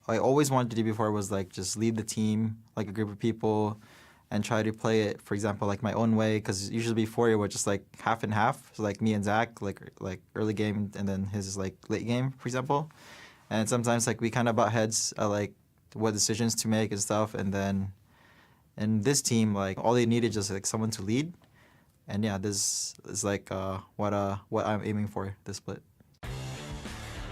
I always wanted to do before was like just lead the team, like a group of people, and try to play it, for example, like my own way. Because usually before it was just like half and half. So like me and Zach, like early game, and then his is like late game, for example. And sometimes like we kind of butt heads at like what decisions to make and stuff. And then in this team, like all they needed just like someone to lead. And yeah, this is like what I'm aiming for this split.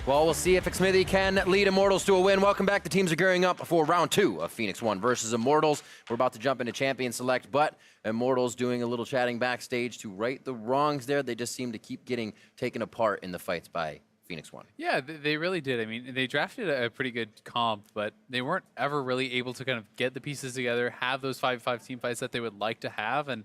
Well, we'll see if Xmithy can lead Immortals to a win. Welcome back. The teams are gearing up for round 2 of Phoenix 1 versus Immortals. We're about to jump into Champion Select, but Immortals doing a little chatting backstage to right the wrongs there. They just seem to keep getting taken apart in the fights by Phoenix 1. Yeah, they really did. I mean, they drafted a pretty good comp, but they weren't ever really able to kind of get the pieces together, have those 5v5 team fights that they would like to have. And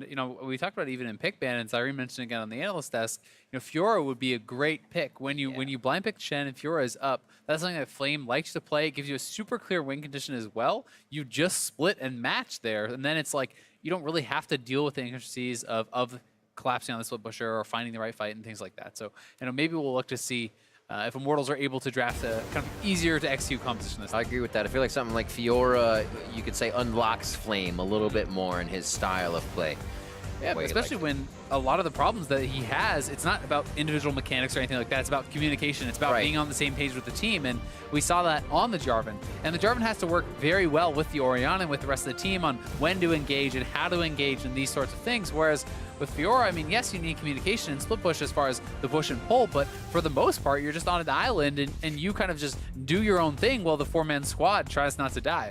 you know, we talked about even in pick ban, and Cyrene mentioned again on the analyst desk, you know, Fiora would be a great pick. When you blind pick Shen and Fiora is up, that's something that Flame likes to play. It gives you a super clear win condition as well. You just split and match there, and then it's like you don't really have to deal with the intricacies of collapsing on the split pusher or finding the right fight and things like that. So, you know, maybe we'll look to see if Immortals are able to draft a kind of easier to execute composition this time. I agree with that. I feel like something like Fiora, you could say, unlocks Flame a little bit more in his style of play. Yeah, especially when a lot of the problems that he has, it's not about individual mechanics or anything like that. It's about communication. It's about being on the same page with the team. And we saw that on the Jarvan. And the Jarvan has to work very well with the Orianna and with the rest of the team on when to engage and how to engage in these sorts of things. Whereas with Fiora, I mean, yes, you need communication and split push as far as the push and pull, but for the most part, you're just on an island and you kind of just do your own thing while the 4-man squad tries not to die.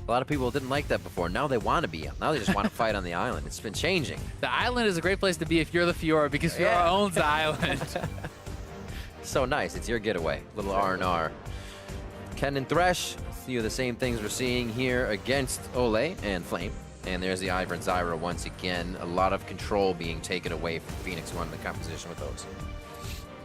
A lot of people didn't like that before. Now they want to be on. Now they just want to fight on the island. It's been changing. The island is a great place to be if you're the Fiora, because Fiora owns the island. So nice. It's your getaway. Little R&R. Ken and Thresh, a few of the same things we're seeing here against Ole and Flame. And there's the Ivern Zyra once again. A lot of control being taken away from Phoenix 1 in the composition with those.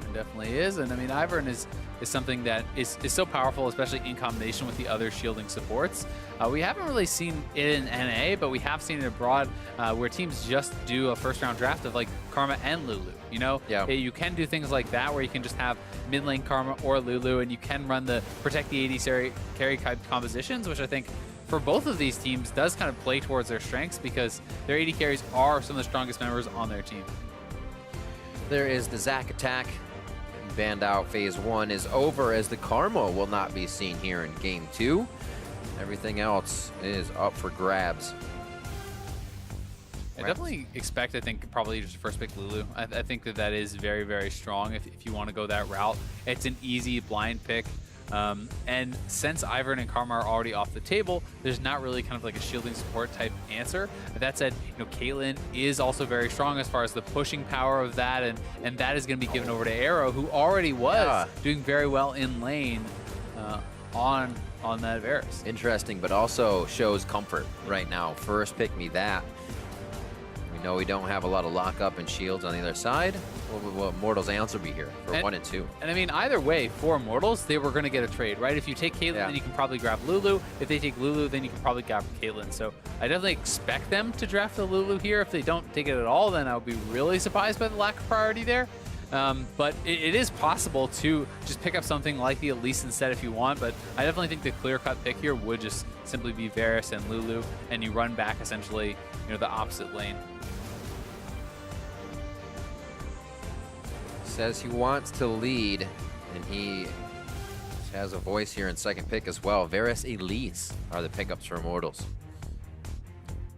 It definitely is. And I mean, Ivern is something that is so powerful, especially in combination with the other shielding supports. We haven't really seen it in NA, but we have seen it abroad where teams just do a first-round draft of like Karma and Lulu. You know, you can do things like that where you can just have mid lane Karma or Lulu, and you can run the protect the AD carry compositions, which I think for both of these teams does kind of play towards their strengths because their AD carries are some of the strongest members on their team. There is the Zac attack. Banned out. Phase 1 is over as the Karma will not be seen here in Game 2. Everything else is up for grabs. I definitely expect, I think, probably just first pick Lulu. I think that is very, very strong if you want to go that route. It's an easy blind pick. And since Ivern and Karma are already off the table, there's not really kind of like a shielding support type answer. That said, you know, Caitlyn is also very strong as far as the pushing power of that, and that is going to be given over to Arrow, who already was doing very well in lane on that Varus. Interesting, but also shows comfort right now. First pick me that. We know we don't have a lot of lockup and shields on the other side. Well, Immortals answer be here for 1 and 2. And I mean, either way, for Immortals, they were going to get a trade, right? If you take Caitlyn, then you can probably grab Lulu. If they take Lulu, then you can probably grab Caitlyn. So I definitely expect them to draft the Lulu here. If they don't take it at all, then I would be really surprised by the lack of priority there. But it is possible to just pick up something like the Elise instead if you want, but I definitely think the clear-cut pick here would just simply be Varus and Lulu, and you run back essentially, you know, the opposite lane. Says he wants to lead, and he has a voice here in second pick as well. Varus Elise are the pickups for Immortals.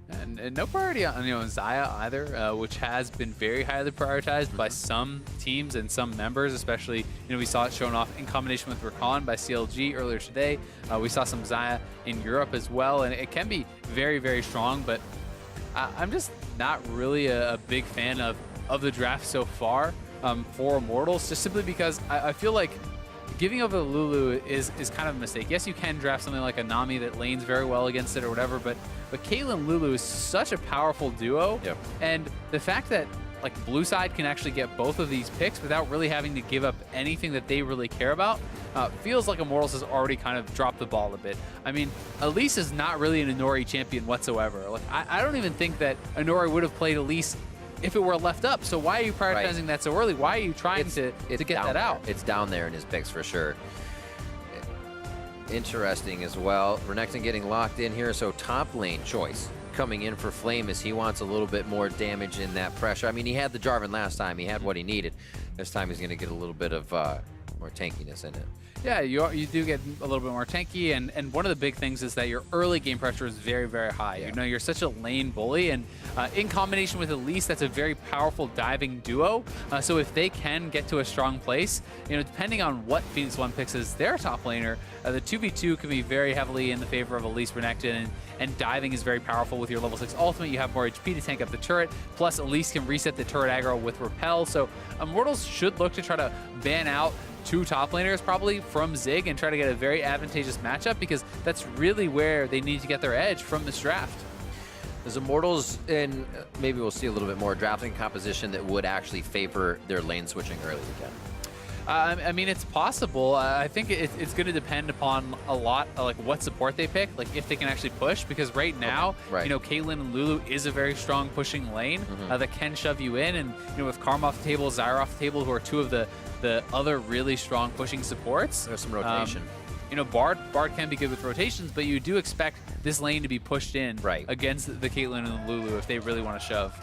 And no priority on, you know, Xayah either, which has been very highly prioritized by some teams and some members, especially, you know, we saw it shown off in combination with Rakan by CLG earlier today. We saw some Xayah in Europe as well, and it can be very, very strong, but I'm just not really a big fan of the draft so far for Immortals, just simply because I feel like giving over the Lulu is kind of a mistake. Yes, you can draft something like a Nami that lanes very well against it or whatever, but Caitlyn Lulu is such a powerful duo. Yep. And the fact that like blue side can actually get both of these picks without really having to give up anything that they really care about feels like Immortals has already kind of dropped the ball a bit. I mean, Elise is not really an Inori champion whatsoever. Like I don't even think that Inori would have played Elise if it were left up. So why are you prioritizing that so early? Why are you trying to get that out? It's down there in his picks for sure. interesting as well. Renekton getting locked in here, so top lane choice coming in for Flame as he wants a little bit more damage in that pressure. I mean, he had the Jarvan last time. He had what he needed. This time he's going to get a little bit of more tankiness in it. Yeah, you do get a little bit more tanky, and one of the big things is that your early game pressure is very, very high. Yeah. You know, you're such a lane bully, and in combination with Elise, that's a very powerful diving duo. So if they can get to a strong place, you know, depending on what Phoenix One picks as their top laner, the 2v2 can be very heavily in the favor of Elise Renekton, and diving is very powerful with your level 6 ultimate. You have more HP to tank up the turret, plus Elise can reset the turret aggro with Repel. So Immortals should look to try to ban out 2 top laners probably from Zig and try to get a very advantageous matchup, because that's really where they need to get their edge from this draft. There's Immortals, and maybe we'll see a little bit more drafting composition that would actually favor their lane switching early again. I mean, it's possible. I think it's going to depend upon a lot, like what support they pick, like if they can actually push. Because right now, you know, Caitlyn and Lulu is a very strong pushing lane that can shove you in. And you know, with Karma off the table, Zyra off the table, who are 2 of the other really strong pushing supports. There's some rotation. You know, Bard can be good with rotations, but you do expect this lane to be pushed in against the Caitlyn and the Lulu if they really want to shove.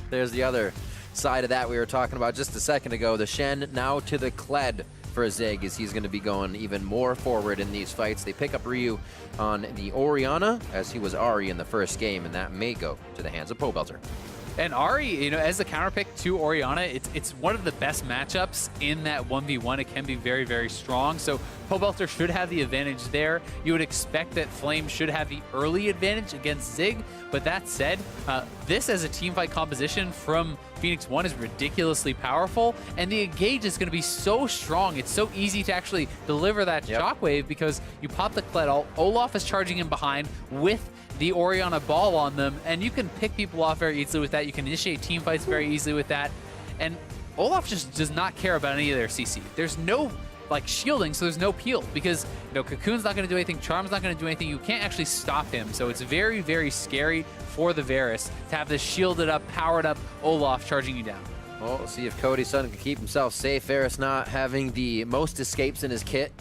There's the other side of that we were talking about just a second ago. The Shen now to the Kled for Zig, as he's going to be going even more forward in these fights. They pick up Ryu on the Orianna, as he was Ahri in the first game, and that may go to the hands of Pobelter. And Ahri, you know, as the counter pick to Orianna, it's one of the best matchups in that 1v1. It can be very, very strong. So Pobelter should have the advantage there. You would expect that Flame should have the early advantage against Zig. But that said, this as a teamfight composition from Phoenix One is ridiculously powerful. And the engage is going to be so strong. It's so easy to actually deliver that shockwave, because you pop the Kled. Olaf is charging in behind with the Orianna ball on them, and you can pick people off very easily with that. You can initiate team fights very easily with that. And Olaf just does not care about any of their CC. There's no like shielding, so there's no peel, because you know, Cocoon's not going to do anything, Charm's not going to do anything. You can't actually stop him. So it's very, very scary for the Varus to have this shielded up, powered up Olaf charging you down. Well, we'll see if Cody's son can keep himself safe. Varus not having the most escapes in his kit.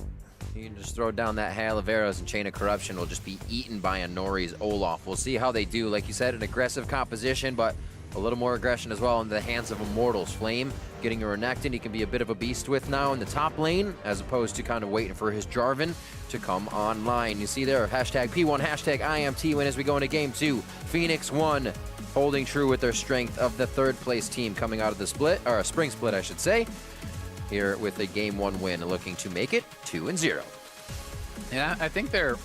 You can just throw down that hail of arrows, and Chain of Corruption will just be eaten by a Nori's Olaf. We'll see how they do. Like you said, an aggressive composition, but a little more aggression as well in the hands of Immortals. Flame getting a Renekton he can be a bit of a beast with now in the top lane, as opposed to kind of waiting for his Jarvan to come online. You see there, hashtag P1, hashtag IMT win as we go into game 2. Phoenix One holding true with their strength of the 3rd place team coming out of the split, or a spring split, I should say, here with a game 1 win, looking to make it 2-0. Yeah, I think they're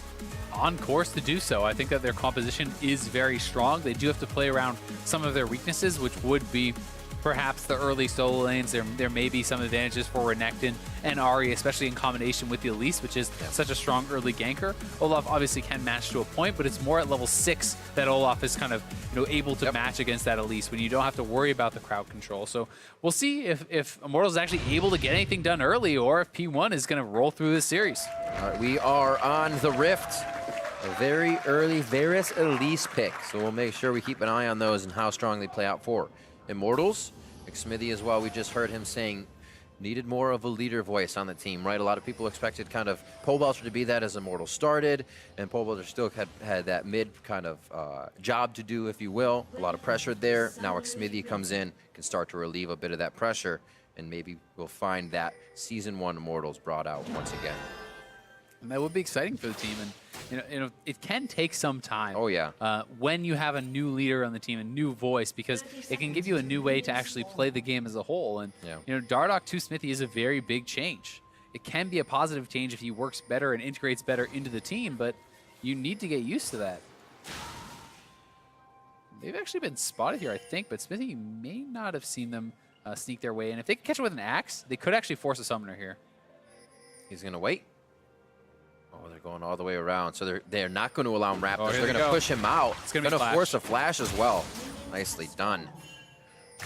on course to do so. I think that their composition is very strong. They do have to play around some of their weaknesses, which would be perhaps the early solo lanes. There may be some advantages for Renekton and Ahri, especially in combination with the Elise, which is such a strong early ganker. Olaf obviously can match to a point, but it's more at level 6 that Olaf is kind of, you know, able to match against that Elise when you don't have to worry about the crowd control. So we'll see if Immortals is actually able to get anything done early, or if P1 is going to roll through this series. All right, we are on the Rift. A very early Varus Elise pick, so we'll make sure we keep an eye on those and how strong they play out for Immortals. McSmithy as well, we just heard him saying needed more of a leader voice on the team, right? A lot of people expected kind of Pobelter to be that as Immortals started, and Pobelter still had that mid kind of job to do, if you will. A lot of pressure there. Now McSmithy comes in, can start to relieve a bit of that pressure, and maybe we'll find that Season 1 Immortals brought out once again. And that would be exciting for the team. And you know, it can take some time. Oh yeah. When you have a new leader on the team, a new voice, because it can give you a new way to actually play the game as a whole. And you know, Dardoch to Smithy is a very big change. It can be a positive change if he works better and integrates better into the team, but you need to get used to that. They've actually been spotted here, I think, but Smithy may not have seen them sneak their way in. If they can catch him with an axe, they could actually force a summoner here. He's gonna wait. Oh, they're going all the way around. So they're not going to allow him Raptors. Oh, they're going to push him out. It's going to flash. Force a flash as well. Nicely done.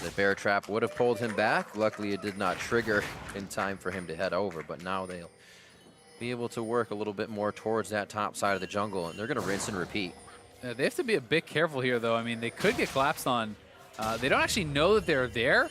The bear trap would have pulled him back. Luckily, it did not trigger in time for him to head over. But now they'll be able to work a little bit more towards that top side of the jungle, and they're going to rinse and repeat. They have to be a bit careful here, though. I mean, they could get collapsed on. They don't actually know that they're there.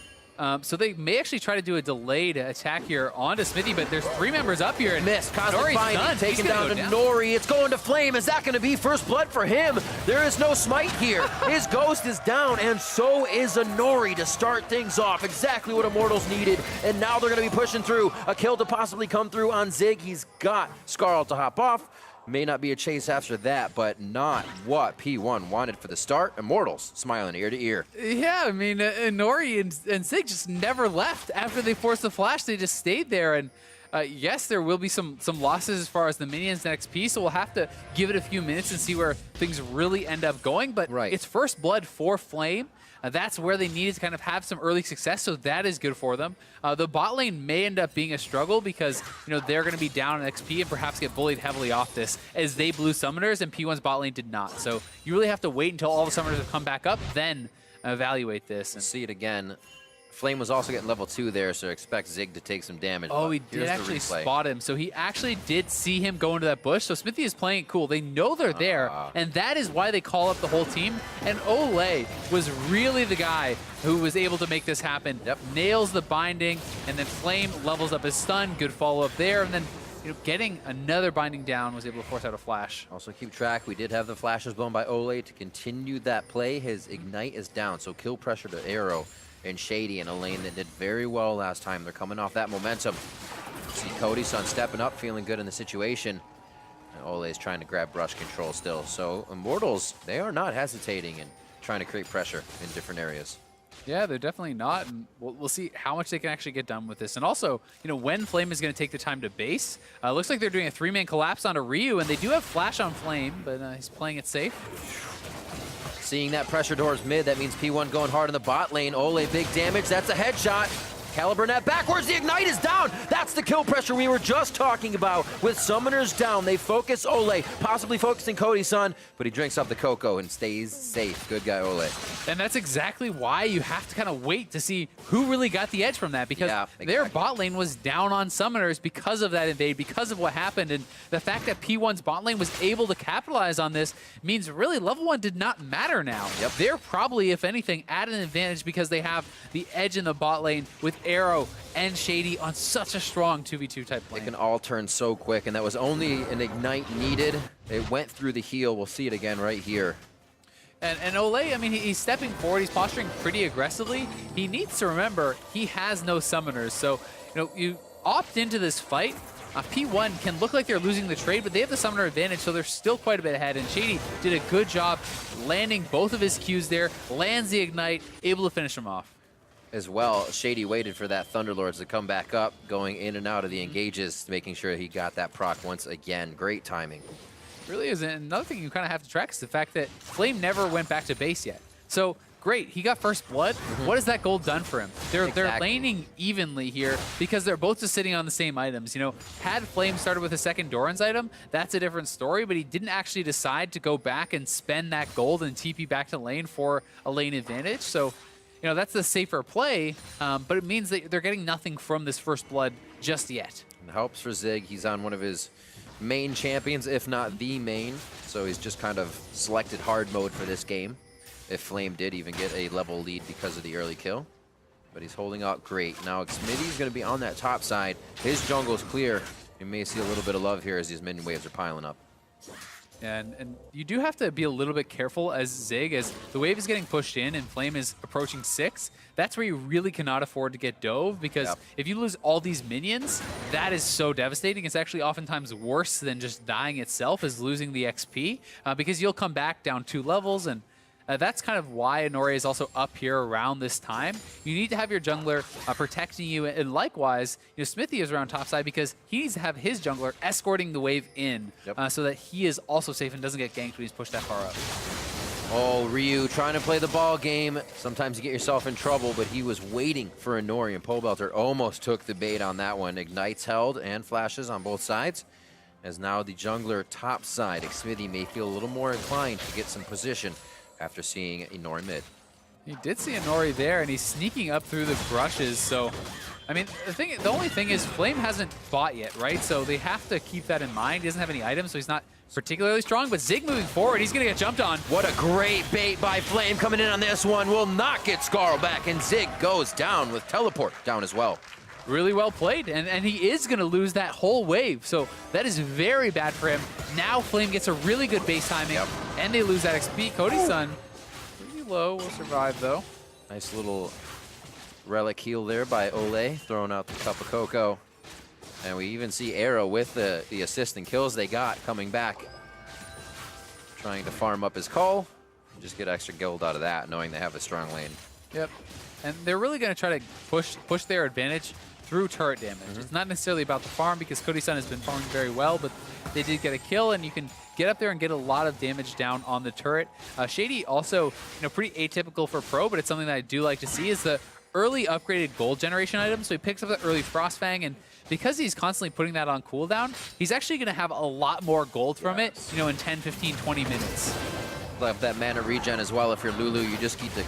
So they may actually try to do a delayed attack here onto Smithy, but there's 3 members up here. And Missed. Cosmic Nori's Binding done. taken He's down gonna to go Nori. It's going to Flame. Is that going to be first blood for him? There is no smite here. His ghost is down, and so is a Nori to start things off. Exactly what Immortals needed, and now they're going to be pushing through. A kill to possibly come through on Zig. He's got Scarl to hop off. May not be a chase after that, but not what P1 wanted for the start. Immortals smiling ear to ear. Yeah, I mean, Nori and Zig just never left. After they forced the flash, they just stayed there. And yes, there will be some losses as far as the minions and XP, so we'll have to give it a few minutes and see where things really end up going. But it's first blood for Flame. That's where they needed to kind of have some early success, so that is good for them. The bot lane may end up being a struggle because they're going to be down in XP and perhaps get bullied heavily off this as they blew summoners and P1's bot lane did not. So you really have to wait until all the summoners have come back up, then evaluate this. And see it again. Flame was also getting level 2 there, so expect Zig to take some damage. Oh, he did actually spot him. So he actually did see him go into that bush. So Smithy is playing it cool. They know they're there, and that is why they call up the whole team. And Ole was really the guy who was able to make this happen. Nails the binding, and then Flame levels up his stun. Good follow-up there, and then getting another binding down, was able to force out a flash. Also keep track, we did have the flashes blown by Ole to continue that play. His ignite is down, so kill pressure to Arrow and Shady in a lane that did very well last time. They're coming off that momentum. See Cody-san stepping up, feeling good in the situation. And Ole is trying to grab brush control still. So Immortals, they are not hesitating and trying to create pressure in different areas. Yeah, they're definitely not, and we'll see how much they can actually get done with this. And also, when Flame is going to take the time to base. Looks like they're doing a 3-man collapse onto Ryu, and they do have flash on Flame, but he's playing it safe. Seeing that pressure towards mid, that means P1 going hard in the bot lane. Ole, big damage, that's a headshot. Caliber net backwards, the ignite is down. That's the kill pressure we were just talking about. With summoners down, they focus Ole, possibly focusing Cody-san, but he drinks up the cocoa and stays safe. Good guy, Ole. And that's exactly why you have to kind of wait to see who really got the edge from that, because their bot lane was down on summoners because of that invade, because of what happened. And the fact that P1's bot lane was able to capitalize on this means really level 1 did not matter now. They're probably, if anything, at an advantage because they have the edge in the bot lane with Arrow and Shady on such a strong 2v2 type lane. It can all turn so quick, and that was only an ignite needed. It went through the heel. We'll see it again right here. And Ole, I mean, he's stepping forward. He's posturing pretty aggressively. He needs to remember he has no summoners. So, you opt into this fight. P1 can look like they're losing the trade, but they have the summoner advantage, so they're still quite a bit ahead. And Shady did a good job landing both of his Qs there, lands the ignite, able to finish him off. As well, Shady waited for that Thunderlords to come back up, going in and out of the engages, making sure he got that proc once again. Great timing. Really is. Another thing you kind of have to track is the fact that Flame never went back to base yet. So great, he got first blood. What has that gold done for him? They're laning evenly here because they're both just sitting on the same items. Had Flame started with a second Doran's item, that's a different story, but he didn't actually decide to go back and spend that gold and TP back to lane for a lane advantage. So that's the safer play, but it means that they're getting nothing from this first blood just yet. It helps for Zig. He's on one of his main champions, if not the main, so he's just kind of selected hard mode for this game. If Flame did even get a level lead because of the early kill. But he's holding out great. Now Smitty's going to be on that top side. His jungle's clear. You may see a little bit of love here as these minion waves are piling up. And you do have to be a little bit careful as Zig, as the wave is getting pushed in and Flame is approaching 6. That's where you really cannot afford to get dove, because if you lose all these minions, that is so devastating. It's actually oftentimes worse than just dying itself, is losing the XP, because you'll come back down 2 levels, and that's kind of why Nori is also up here around this time. You need to have your jungler protecting you, and likewise, Smithy is around topside because he needs to have his jungler escorting the wave in so that he is also safe and doesn't get ganked when he's pushed that far up. Oh, Ryu trying to play the ball game. Sometimes you get yourself in trouble, but he was waiting for a Nori, and Pole Belter almost took the bait on that one. Ignites held and flashes on both sides. As now the jungler topside, Smithy may feel a little more inclined to get some position after seeing a Nori mid. He did see a Nori there, and he's sneaking up through the brushes. So, I mean, the only thing is Flame hasn't fought yet, right? So they have to keep that in mind. He doesn't have any items, so he's not particularly strong, but Zig moving forward, he's gonna get jumped on. What a great bait by Flame coming in on this one. Will not get Scarl back, and Zig goes down with teleport down as well. Really well played, and he is gonna lose that whole wave, so that is very bad for him. Now Flame gets a really good base timing, and they lose that XP. Cody-san, pretty low, will survive though. Nice little relic heal there by Ole, throwing out the cup of cocoa. And we even see Arrow with the assist and kills they got coming back. Trying to farm up his call, just get extra gold out of that, knowing they have a strong lane. Yep, and they're really gonna try to push their advantage through turret damage. It's not necessarily about the farm because Cody-san has been farming very well, but they did get a kill, and you can get up there and get a lot of damage down on the turret. Shady also, pretty atypical for pro, but it's something that I do like to see is the early upgraded gold generation item. So he picks up the early Frostfang, and because he's constantly putting that on cooldown, he's actually going to have a lot more gold from it, in 10, 15, 20 minutes. Love that mana regen as well. If you're Lulu, you just need to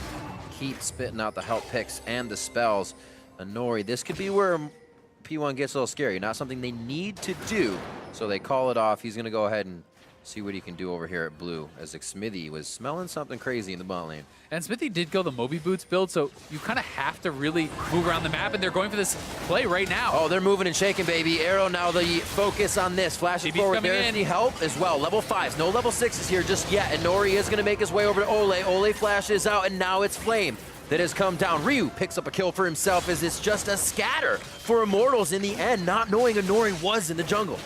keep spitting out the help picks and the spells. Nori, this could be where P1 gets a little scary. Not something they need to do, so they call it off. He's going to go ahead and see what he can do over here at blue, as Smithy was smelling something crazy in the bot lane. And Smithy did go the Moby Boots build, so you kind of have to really move around the map, and they're going for this play right now. Oh, they're moving and shaking, baby. Arrow now the focus on this. Flashing forward, there's the help as well. Level 5s, no level 6s here just yet, and Nori is going to make his way over to Ole. Ole flashes out, and now it's Flame that has come down. Ryu picks up a kill for himself as it's just a scatter for Immortals in the end, not knowing Nori was in the jungle.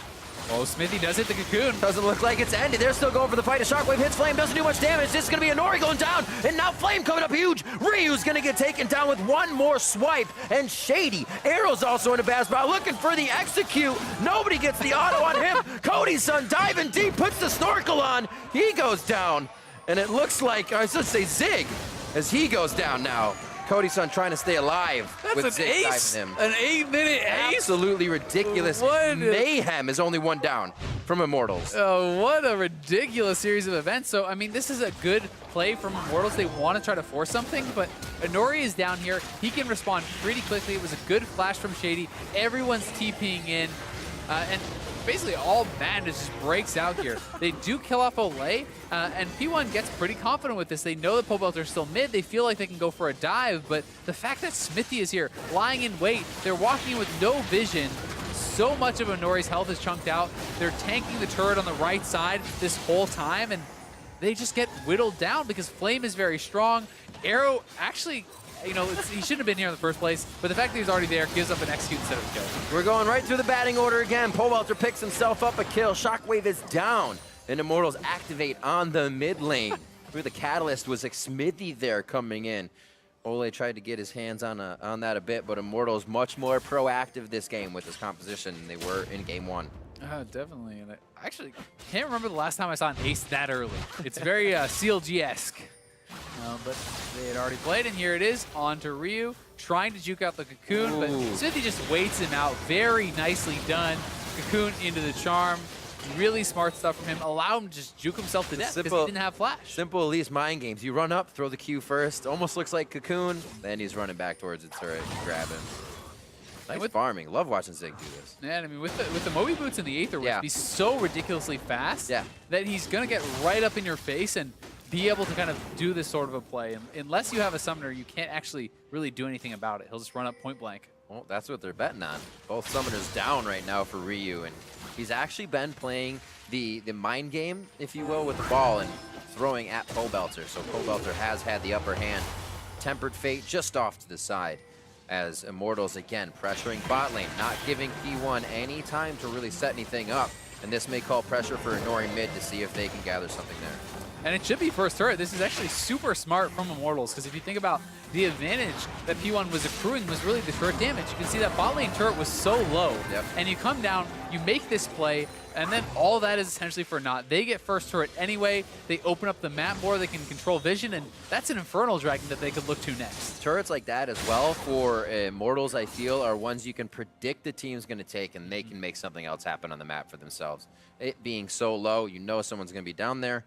Oh, Smithy does hit the cocoon. Doesn't look like it's ended. They're still going for the fight. A shockwave hits Flame, doesn't do much damage. This is going to be a Nori going down, and now Flame coming up huge. Ryu's going to get taken down with one more swipe, and Shady. Arrow's also in a bad spot, looking for the execute. Nobody gets the auto on him. Cody-san diving deep, puts the snorkel on. He goes down, and it looks like, I should say Zig, as he goes down now. Cody-san trying to stay alive. That's with an Zig ace. diving him. An 8-minute ace. Absolutely ridiculous. Mayhem is only one down from Immortals. Oh, what a ridiculous series of events. So, I mean, this is a good play from Immortals. They want to try to force something, but Nori is down here. He can respond pretty quickly. It was a good flash from Shady. Everyone's TPing in, and basically all madness just breaks out here. They do kill off Olay, and P1 gets pretty confident with this. They know the pole belts are still mid. They feel like they can go for a dive, but the fact that Smithy is here, lying in wait, they're walking in with no vision. So much of Nori's health is chunked out. They're tanking the turret on the right side this whole time, and they just get whittled down because Flame is very strong. Arrow actually, he shouldn't have been here in the first place, but the fact that he's already there gives up an execute instead of a kill. We're going right through the batting order again. Polewalter picks himself up a kill. Shockwave is down, and Immortals activate on the mid lane. Where the catalyst was Smithy there coming in. Ole tried to get his hands on that a bit, but Immortals much more proactive this game with his composition than they were in game 1. Definitely, and I actually can't remember the last time I saw an ace that early. It's very CLG-esque. But they had already played, and here it is, on to Ryu, trying to juke out the cocoon, but Smithy just waits him out. Very nicely done. Cocoon into the charm. Really smart stuff from him. Allow him to just juke himself to death because he didn't have flash. Simple Elise mind games. You run up, throw the Q first. Almost looks like Cocoon. Then he's running back towards the turret. Grab him. Nice farming. Love watching Zig do this. Yeah, I mean, with the Moby Boots and the Aether Wisp, he's so ridiculously fast that he's going to get right up in your face and be able to kind of do this sort of a play. And unless you have a summoner, you can't actually really do anything about it. He'll just run up point blank. Well, that's what they're betting on. Both summoners down right now for Ryu, and he's actually been playing the mind game, if you will, with the ball and throwing at Polebelter. So Polebelter has had the upper hand. Tempered Fate just off to the side as Immortals again pressuring bot lane, not giving P1 any time to really set anything up. And this may call pressure for Nori mid to see if they can gather something there. And it should be first turret. This is actually super smart from Immortals, because if you think about the advantage that P1 was accruing was really the turret damage. You can see that bot lane turret was so low, and you come down, you make this play, and then all that is essentially for naught. They get first turret anyway, they open up the map more, they can control vision, and that's an Infernal Dragon that they could look to next. Turrets like that as well for Immortals, I feel, are ones you can predict the team's going to take, and they can make something else happen on the map for themselves. It being so low, you know someone's going to be down there.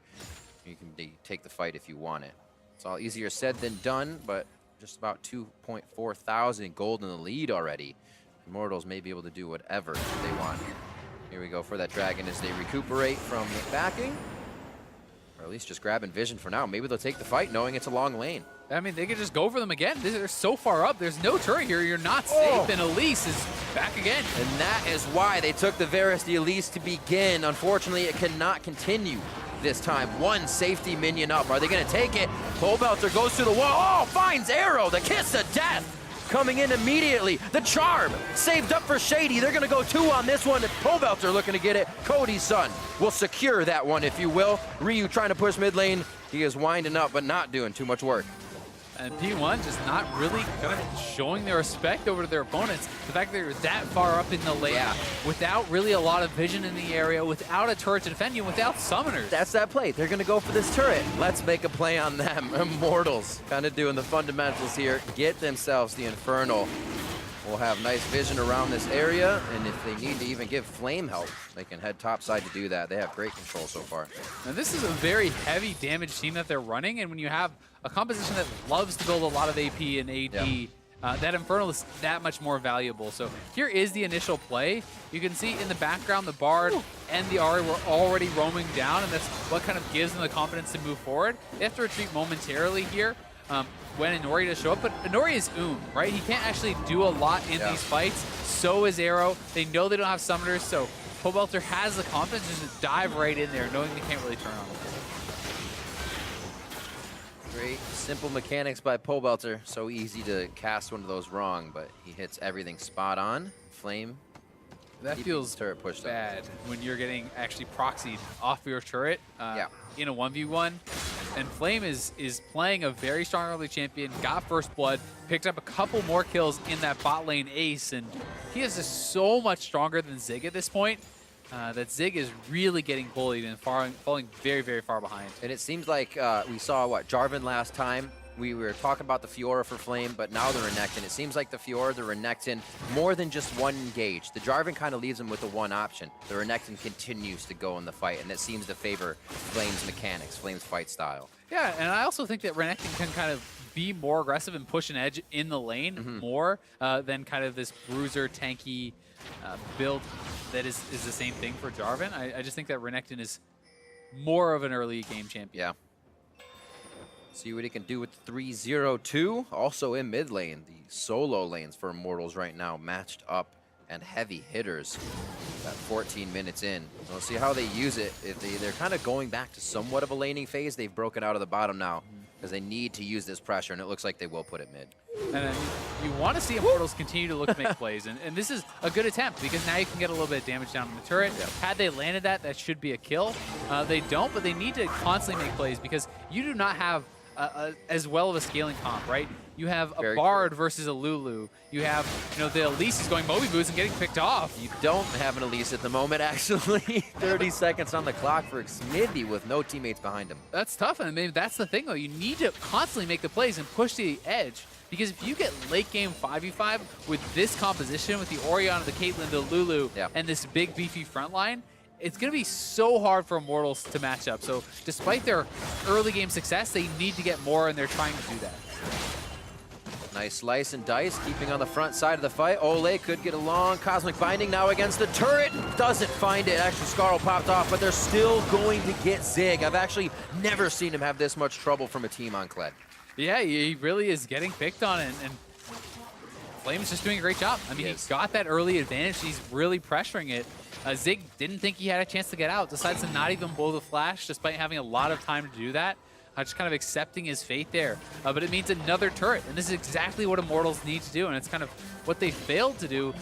You can take the fight if you want it. It's all easier said than done, but just about 2.4 thousand gold in the lead already. Immortals may be able to do whatever they want. Here we go for that Dragon as they recuperate from the backing. Or at least just grabbing vision for now. Maybe they'll take the fight knowing it's a long lane. I mean, they could just go for them again. They're so far up. There's no turret here. You're not safe, and Elise is back again. And that is why they took the Varus, the Elise to begin. Unfortunately, it cannot continue this time. One safety minion up. Are they going to take it? Pole Belter goes to the wall. Oh, finds Arrow, the kiss of death. Coming in immediately. The charm saved up for Shady. They're going to go 2 on this one. Pole Belter looking to get it. Cody's son will secure that one, if you will. Ryu trying to push mid lane. He is winding up, but not doing too much work. And D1 just not really kind of showing their respect over to their opponents. The fact that they're that far up in the lane, without really a lot of vision in the area, without a turret to defend you, without summoners. That's that play. They're going to go for this turret. Let's make a play on them. Immortals kind of doing the fundamentals here. Get themselves the Infernal. We'll have nice vision around this area, and if they need to even give Flame help, they can head topside to do that. They have great control so far. Now this is a very heavy damage team that they're running, and when you have a composition that loves to build a lot of AP and AD, that Infernal is that much more valuable. So here is the initial play. You can see in the background the Bard and the Ahri were already roaming down, and that's what kind of gives them the confidence to move forward. They have to retreat momentarily here. When Inori does show up, but Inori is right? He can't actually do a lot in these fights. So is Arrow. They know they don't have summoners, so Pole Belter has the confidence just to dive right in there, knowing they can't really turn on them. Great, simple mechanics by Pole Belter. So easy to cast one of those wrong, but he hits everything spot on. Flame. That feels turret pushed bad when you're getting actually proxied off your turret in a 1v1. And Flame is playing a very strong early champion, got first blood, picked up a couple more kills in that bot lane ace, and he is just so much stronger than Zig at this point that Zig is really getting bullied and falling very, very far behind. And it seems like we saw, Jarvan last time. We were talking about the Fiora for Flame, but now the Renekton. It seems like the Fiora, the Renekton, more than just one engage. The Jarvan kind of leaves him with the one option. The Renekton continues to go in the fight, and that seems to favor Flame's mechanics, Flame's fight style. Yeah, and I also think that Renekton can kind of be more aggressive and push an edge in the lane more than kind of this bruiser, tanky build that is the same thing for Jarvan. I just think that Renekton is more of an early game champion. Yeah. See what he can do with 3-0-2. Also in mid lane, the solo lanes for Immortals right now matched up and heavy hitters. About 14 minutes in. We'll see how they use it. If they're kind of going back to somewhat of a laning phase. They've broken out of the bottom now because they need to use this pressure, and it looks like they will put it mid. And you want to see Immortals continue to look to make plays, and this is a good attempt because now you can get a little bit of damage down on the turret. Had they landed that should be a kill. They don't, but they need to constantly make plays because you do not have as well of a scaling comp, right? You have a Bard versus a Lulu. You have, the Elise is going Moby Boots and getting picked off. You don't have an Elise at the moment, actually. 30 seconds on the clock for Xmithie with no teammates behind him. That's tough, and maybe that's the thing, though. You need to constantly make the plays and push the edge, because if you get late game 5v5 with this composition, with the Orianna, the Caitlyn, the Lulu, and this big beefy front line, it's going to be so hard for Immortals to match up. So despite their early game success, they need to get more, and they're trying to do that. Nice slice and dice, keeping on the front side of the fight. Ole could get a long Cosmic Binding now against the turret. Doesn't find it. Actually, Scarl popped off, but they're still going to get Zig. I've actually never seen him have this much trouble from a team on Kled. Yeah, he really is getting picked on, and Flame's just doing a great job. I mean, he's got that early advantage. He's really pressuring it. Zig didn't think he had a chance to get out, decides to not even blow the flash despite having a lot of time to do that. Just kind of accepting his fate there. But it means another turret, and this is exactly what Immortals need to do, and it's kind of what they failed to do,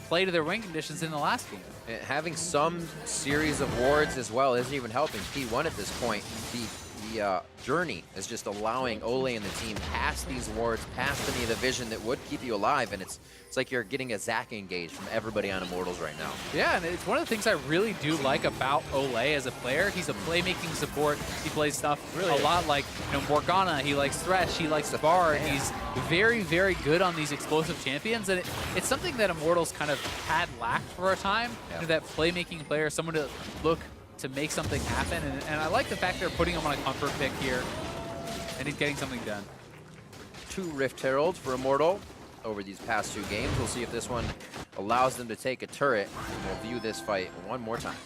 play to their win conditions in the last game. And having some series of wards as well isn't even helping P1 at this point. The journey is just allowing Ole and the team past these wards, past any of the vision that would keep you alive, and it's like you're getting a Zac engage from everybody on Immortals right now. Yeah, and it's one of the things I really do like about Ole as a player. He's a playmaking support. He plays stuff a lot like Morgana. He likes Thresh. He likes the Bard. He's very, very good on these explosive champions, and it's something that Immortals kind of had lacked for a time. That playmaking player, someone to look to make something happen, and I like the fact they're putting him on a comfort pick here, and he's getting something done. 2 Rift Heralds for Immortal over these past 2 games. We'll see if this one allows them to take a turret. And we'll view this fight one more time.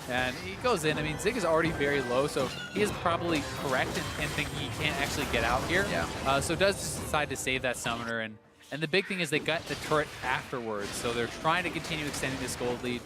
And he goes in. I mean, Zig is already very low, so he is probably correct in thinking he can't actually get out here. Yeah. So does just decide to save that summoner. And the big thing is they got the turret afterwards, so they're trying to continue extending this gold lead.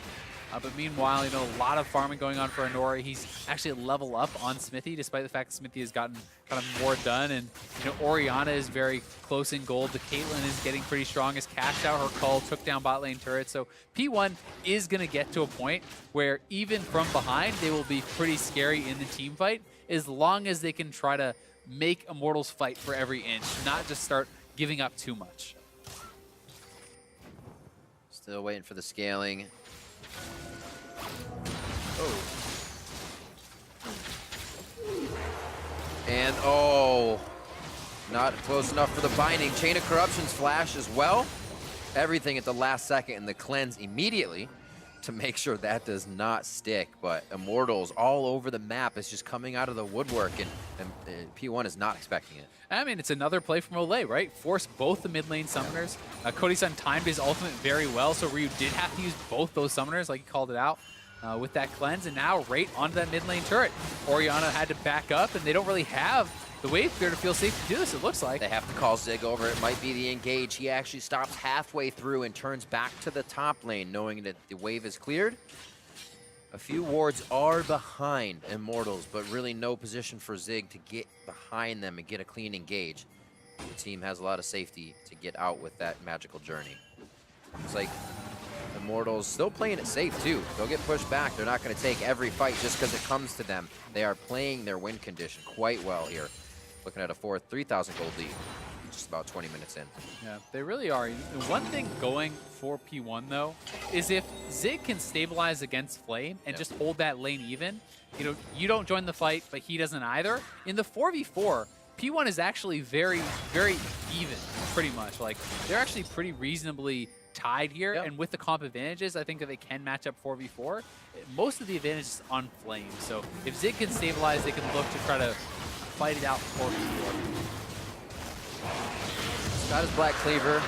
But meanwhile, you know, a lot of farming going on for Anora. He's actually a level up on Smithy, despite the fact that Smithy has gotten kind of more done. And, you know, Orianna is very close in gold. The Caitlyn is getting pretty strong, has cashed out her call, took down bot lane turrets. So P1 is going to get to a point where even from behind, they will be pretty scary in the team fight, as long as they can try to make Immortals fight for every inch, not just start giving up too much. Still waiting for the scaling. Oh. And oh, not close enough for the binding. Chain of Corruption's flash as well. Everything at the last second, and the cleanse immediately to make sure that does not stick. But Immortals all over the map is just coming out of the woodwork, and P1 is not expecting it. I mean, it's another play from Olay, right? Force both the mid lane summoners. Cody-san timed his ultimate very well, so Ryu did have to use both those summoners, like he called it out, with that cleanse, and now right onto that mid lane turret. Orianna had to back up, and they don't really have the wave clear to feel safe to do this, it looks like. They have to call Zig over. It might be the engage. He actually stops halfway through and turns back to the top lane, knowing that the wave is cleared. A few wards are behind Immortals, but really no position for Zig to get behind them and get a clean engage. The team has a lot of safety to get out with that magical journey. It's like Immortals still playing it safe too. They'll get pushed back. They're not going to take every fight just because it comes to them. They are playing their win condition quite well here. Looking at a 3,000 gold lead, just about 20 minutes in. Yeah, they really are. The one thing going for P1 though is if Zig can stabilize against Flame and just hold that lane even, you know, you don't join the fight, but he doesn't either. In the 4v4, P1 is actually very, very even, pretty much. Like, they're actually pretty reasonably tied here, and with the comp advantages, I think that they can match up 4v4. Most of the advantage is on Flame, so if Zig can stabilize, they can look to try to fight it out 4v4. Got his Black Cleaver,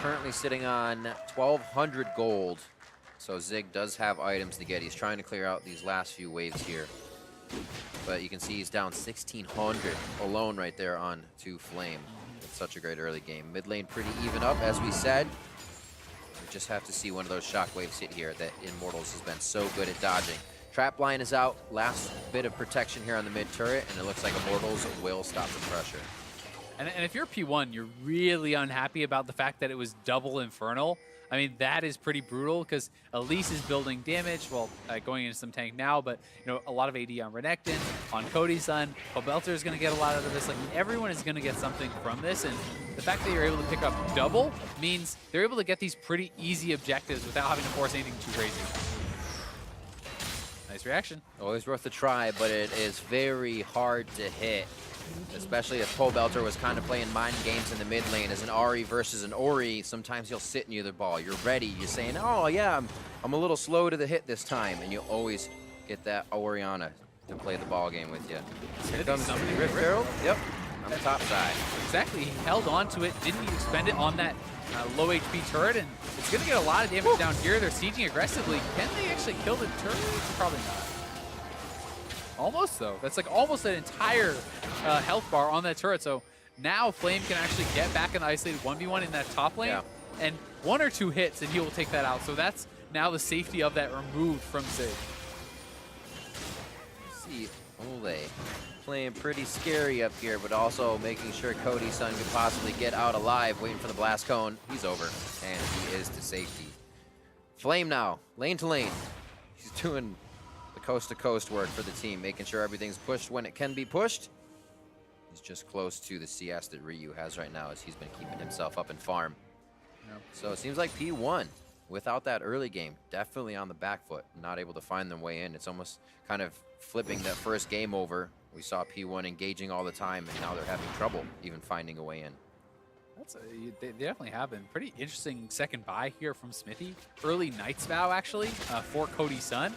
currently sitting on 1,200 gold. So Zig does have items to get. He's trying to clear out these last few waves here. But you can see he's down 1,600 alone right there on 2 Flame. It's such a great early game. Mid lane pretty even up, as we said. We just have to see one of those shockwaves hit here that Immortals has been so good at dodging. Trap line is out. Last bit of protection here on the mid turret, and it looks like Immortals will stop the pressure. And if you're P1, you're really unhappy about the fact that it was double Infernal. I mean, that is pretty brutal because Elise is building damage, well, going into some tank now, but, you know, a lot of AD on Renekton, on Cody-san. Belter is going to get a lot out of this. Like, everyone is going to get something from this, and the fact that you're able to pick up double means they're able to get these pretty easy objectives without having to force anything too crazy. Nice reaction. Always worth a try, but it is very hard to hit. Especially if Belter was kind of playing mind games in the mid lane. As an Ahri versus an Ori, sometimes you'll sit near the ball. You're ready. You're saying, oh, yeah, I'm a little slow to the hit this time. And you'll always get that Orianna to play the ball game with you. Here comes Rift Herald. Yep, on the top side. Exactly. He held on to it, didn't even spend it on that low HP turret. And it's going to get a lot of damage down here. They're sieging aggressively. Can they actually kill the turret? Probably not. Almost, though. That's like almost an entire health bar on that turret. So now Flame can actually get back in the isolated 1v1 in that top lane. And 1 or 2 hits, and he will take that out. So that's now the safety of that removed from Zig. See, Ole playing pretty scary up here, but also making sure Cody-san could possibly get out alive, waiting for the blast cone. He's over, and he is to safety. Flame now, lane to lane. He's doing coast-to-coast work for the team, making sure everything's pushed when it can be pushed. He's just close to the CS that Ryu has right now, as he's been keeping himself up in farm. So it seems like P1, without that early game, definitely on the back foot, not able to find their way in. It's almost kind of flipping that first game over. We saw P1 engaging all the time, and now they're having trouble even finding a way in. They definitely have been. Pretty interesting second buy here from Smithy. Early Knight's Vow, actually, for Cody-san.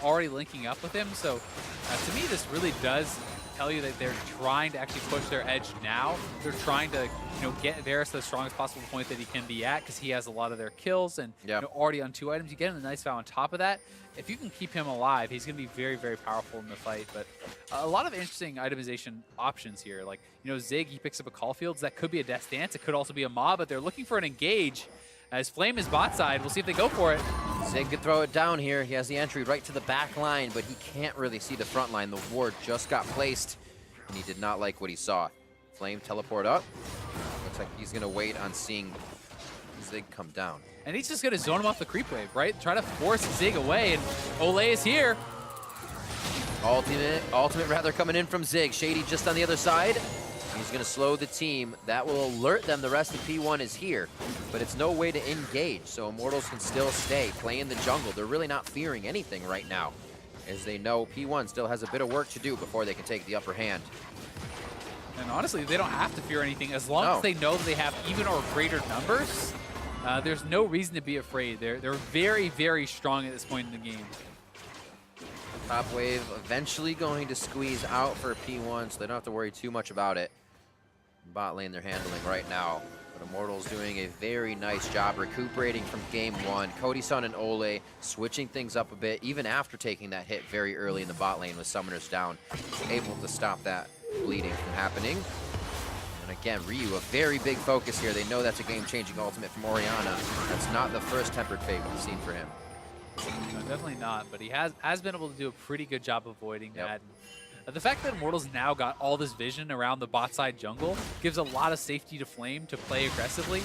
Already linking up with him. So to me, this really does tell you that they're trying to actually push their edge now. They're trying to, get Varus to the strongest possible point that he can be at because he has a lot of their kills and already on 2 items. You get him a nice foul on top of that. If you can keep him alive, he's going to be very, very powerful in the fight. But a lot of interesting itemization options here. Like, Zig, he picks up a Caulfields. That could be a Death Dance. It could also be a Mob, but they're looking for an engage. As Flame is bot side, we'll see if they go for it. Zig could throw it down here. He has the entry right to the back line, but he can't really see the front line. The ward just got placed, and he did not like what he saw. Flame teleport up. Looks like he's going to wait on seeing Zig come down. And he's just going to zone him off the creep wave, right? Try to force Zig away, and Olay is here. Ultimate rather coming in from Zig. Shady just on the other side. He's going to slow the team. That will alert them the rest of P1 is here, but it's no way to engage, so Immortals can still stay, play in the jungle. They're really not fearing anything right now, as they know P1 still has a bit of work to do before they can take the upper hand. And honestly, they don't have to fear anything. As long as they know that they have even or greater numbers, there's no reason to be afraid. They're very, very strong at this point in the game. Top wave eventually going to squeeze out for P1, so they don't have to worry too much about it. Bot lane they're handling right now, but Immortals doing a very nice job recuperating from game 1. Cody-san and Ole switching things up a bit, even after taking that hit very early in the bot lane with summoners down, able to stop that bleeding from happening. And again, Ryu, a very big focus here. They know that's a game-changing ultimate from Orianna. That's not the first Tempered Fate we've seen for him. No, definitely not, but he has been able to do a pretty good job avoiding that. The fact that Immortals now got all this vision around the bot side jungle gives a lot of safety to Flame to play aggressively.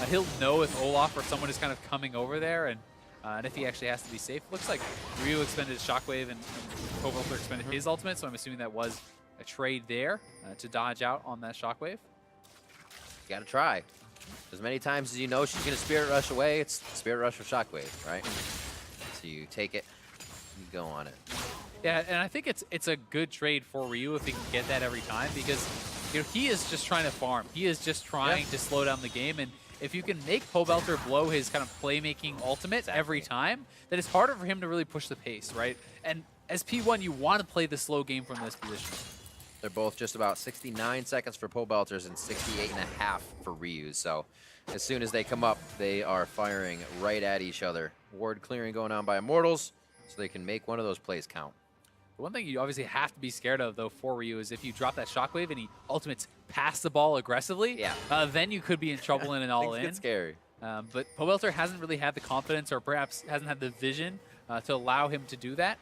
He'll know if Olaf or someone is kind of coming over there, and if he actually has to be safe. Looks like Ryu expended his Shockwave and Kovalter expended his ultimate, so I'm assuming that was a trade there to dodge out on that Shockwave. Gotta try. As many times as you know she's gonna Spirit Rush away, it's Spirit Rush or Shockwave, right? So you take it, you go on it. Yeah, and I think it's a good trade for Ryu if he can get that every time, because he is just trying to farm. He is just trying to slow down the game, and if you can make Pobelter blow his kind of playmaking ultimate every time, then it's harder for him to really push the pace, right? And as P1, you want to play the slow game from this position. They're both just about 69 seconds for Pobelters and 68.5 for Ryu, so as soon as they come up, they are firing right at each other. Ward clearing going on by Immortals, so they can make one of those plays count. The one thing you obviously have to be scared of, though, for Ryu is if you drop that Shockwave and he ultimates past the ball aggressively, then you could be in trouble in an all-in. It's scary. But Pobelter hasn't really had the confidence, or perhaps hasn't had the vision to allow him to do that.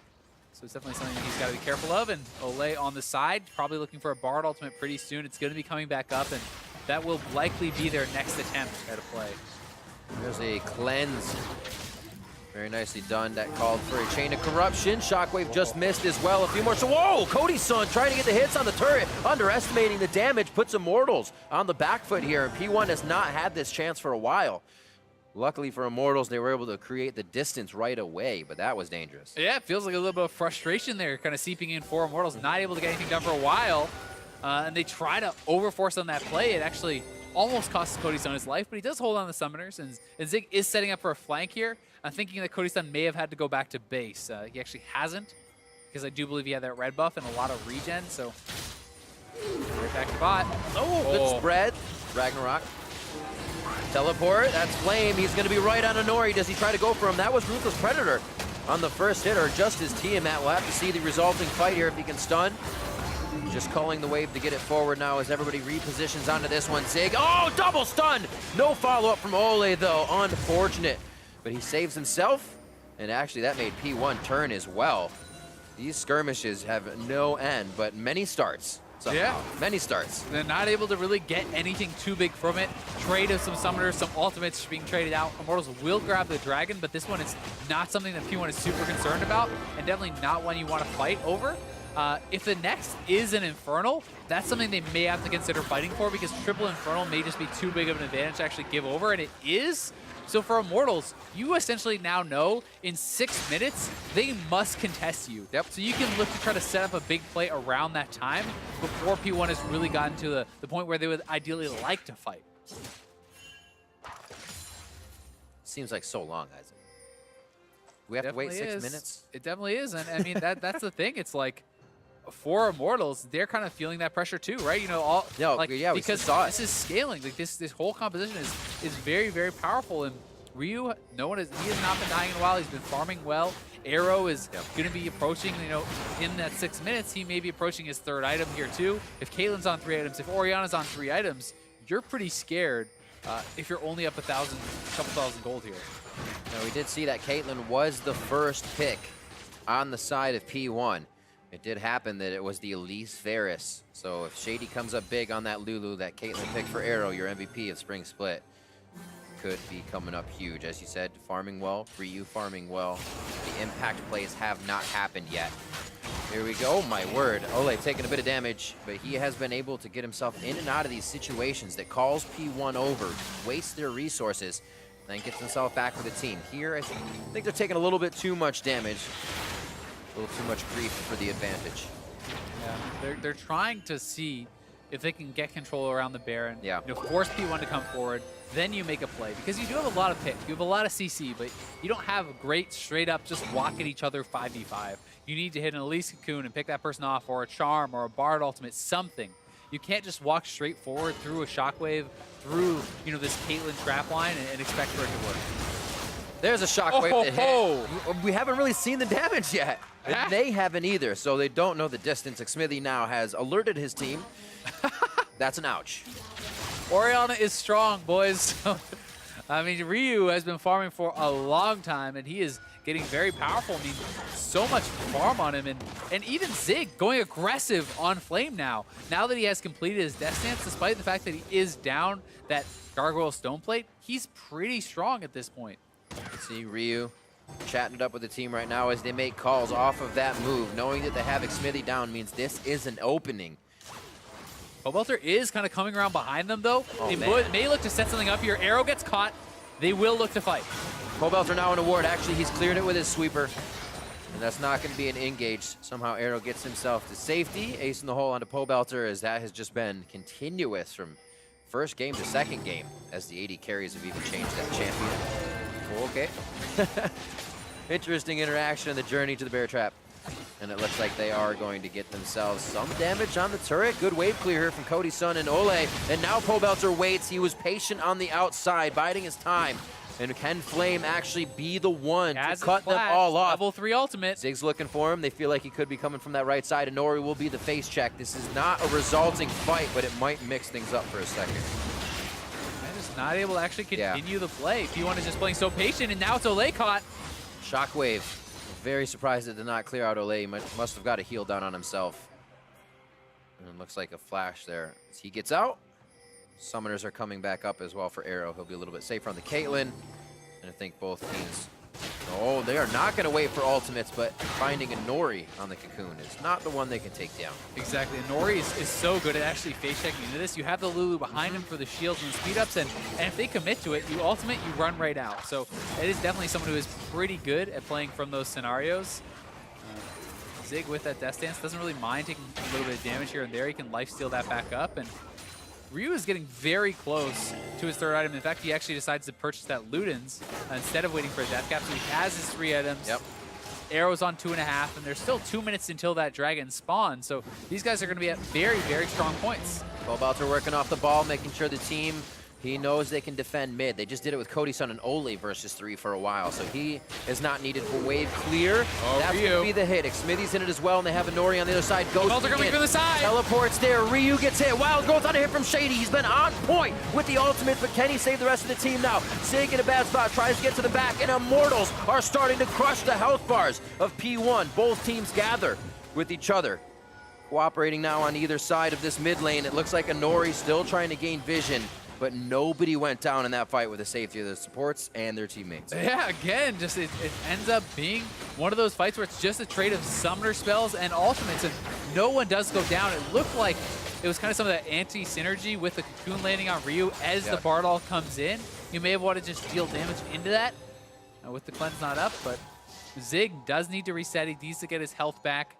So it's definitely something that he's got to be careful of. And Olay on the side, probably looking for a Bard ultimate pretty soon. It's going to be coming back up, and that will likely be their next attempt at a play. There's a cleanse. Very nicely done. That called for a chain of corruption. Shockwave just missed as well. A few more. So, whoa! Cody-san trying to get the hits on the turret. Underestimating the damage. Puts Immortals on the back foot here. And P1 has not had this chance for a while. Luckily for Immortals, they were able to create the distance right away, but that was dangerous. Yeah, it feels like a little bit of frustration there, kind of seeping in for Immortals. Not able to get anything done for a while. And they try to overforce on that play. It actually almost costs Cody-san his life, but he does hold on the summoners. And Zig is setting up for a flank here. I'm thinking that Cody-san may have had to go back to base. He actually hasn't, because I do believe he had that red buff and a lot of regen, so right back to bot. Oh, good spread. Ragnarok. Teleport, that's Flame. He's going to be right on Honori. Does he try to go for him? That was Ruthless Predator on the first hit, or just his Tiamat. We'll have to see the resulting fight here if he can stun. Just calling the wave to get it forward now as everybody repositions onto this one. Zig, oh, double stun! No follow-up from Ole, though. Unfortunate. But he saves himself, and actually that made P1 turn as well. These skirmishes have no end, but many starts. Somehow. Yeah. Many starts. They're not able to really get anything too big from it. Trade of some summoners, some ultimates being traded out. Immortals will grab the dragon, but this one is not something that P1 is super concerned about, and definitely not one you want to fight over. If the next is an Infernal, that's something they may have to consider fighting for, because triple Infernal may just be too big of an advantage to actually give over, and it is. So for Immortals, you essentially now know in 6 minutes, they must contest you. Yep. So you can look to try to set up a big play around that time before P1 has really gotten to the point where they would ideally like to fight. Seems like so long, Isaac. We have to wait 6 minutes? It definitely is. And I mean, that's the thing. It's like, for Immortals, they're kind of feeling that pressure too, right? You know, because this is scaling. Like this whole composition is very, very powerful. And Ryu, he has not been dying in a while. He's been farming well. Arrow is going to be approaching, you know, in that 6 minutes, he may be approaching his 3rd item here too. If Caitlyn's on 3 items, if Oriana's on 3 items, you're pretty scared if you're only up a couple thousand gold here. Now, we did see that Caitlyn was the first pick on the side of P1. It did happen that it was the Elise Ferris. So if Shady comes up big on that Lulu that Caitlyn picked for Arrow, your MVP of Spring Split could be coming up huge. As you said, farming well, Ryu farming well. The impact plays have not happened yet. Here we go. Oh my word. Ole taking a bit of damage, but he has been able to get himself in and out of these situations that calls P1 over, wastes their resources, then gets himself back with the team. Here, I think they're taking a little bit too much damage, a little too much grief for the advantage. Yeah, they're trying to see if they can get control around the Baron, yeah. You know, force P1 to come forward, then you make a play. Because you do have a lot of pick, you have a lot of CC, but you don't have a great straight up just walk at each other 5v5. You need to hit an Elise Cocoon and pick that person off, or a Charm, or a Bard Ultimate, something. You can't just walk straight forward through a Shockwave, through, you know, this Caitlyn trap line and expect for it to work. There's a Shockwave that hit. We haven't really seen the damage yet. They haven't either, so they don't know the distance. Xmithy now has alerted his team. That's an ouch. Oriana is strong, boys. I mean, Ryu has been farming for a long time, and he is getting very powerful. I mean, so much farm on him, and even Zig going aggressive on Flame now. Now that he has completed his death stance, despite the fact that he is down that Gargoyle Stone Plate, he's pretty strong at this point. See Ryu chatting it up with the team right now as they make calls off of that move. Knowing that they have Xmithy down means this is an opening. Pobelter is kind of coming around behind them, though. Oh, they may look to set something up here. Arrow gets caught. They will look to fight. Pobelter now in a ward. Actually, he's cleared it with his sweeper. And that's not going to be an engage. Somehow Arrow gets himself to safety. Ace in the hole onto Pobelter, as that has just been continuous from first game to second game, as the AD carries have even changed that champion. Okay. Interesting interaction in the journey to the bear trap. And it looks like they are going to get themselves some damage on the turret. Good wave clear here from Cody's son and Ole. And now Pobelter waits. He was patient on the outside, biding his time. And can Flame actually be the one to cut them all off? Level 3 ultimate. Zig's looking for him. They feel like he could be coming from that right side, and Nori will be the face check. This is not a resulting fight, but it might mix things up for a second. Just not able to actually continue the play. P1 is just playing so patient, and now it's Ole caught. Shockwave. Very surprised it did not clear out Ole. He must have got a heal down on himself. And it looks like a flash there. As he gets out, summoners are coming back up as well for Arrow. He'll be a little bit safer on the Caitlyn. And I think both teams... Oh, they are not going to wait for ultimates, but finding a Nori on the Cocoon is not the one they can take down. Exactly. And Nori is so good at actually face checking into this. You have the Lulu behind him for the shields and the speed ups, and if they commit to it, you ultimate, you run right out. So it is definitely someone who is pretty good at playing from those scenarios. Zig with that death stance doesn't really mind taking a little bit of damage here and there. He can lifesteal that back up, and Ryu is getting very close to his third item. In fact, he actually decides to purchase that Ludens instead of waiting for a death cap. So he has his 3 items. Yep. Arrow's on 2.5, and there's still 2 minutes until that dragon spawns. So these guys are going to be at very, very strong points. Pobelter working off the ball, making sure the team, he knows they can defend mid. They just did it with Cody's son and Ole versus 3 for a while, so he is not needed for wave clear. That's going to be the hit. Xmithy's in it as well, and they have a Nori on the other side. Pobelter coming from the side. Teleports there. Ryu gets hit. Wild growth on a hit from Shady. He's been on point with the ultimate, but can he save the rest of the team now? Zig in a bad spot, tries to get to the back, and Immortals are starting to crush the health bars of P1. Both teams gather with each other. Cooperating now on either side of this mid lane. It looks like a Nori still trying to gain vision, but nobody went down in that fight with the safety of the supports and their teammates. Yeah, again, just it ends up being one of those fights where it's just a trade of summoner spells and ultimates, and no one does go down. It looked like it was kind of some of that anti-synergy with the Cocoon landing on Ryu as the Bardol comes in. You may have wanted to just deal damage into that with the cleanse not up, but Zig does need to reset. He needs to get his health back.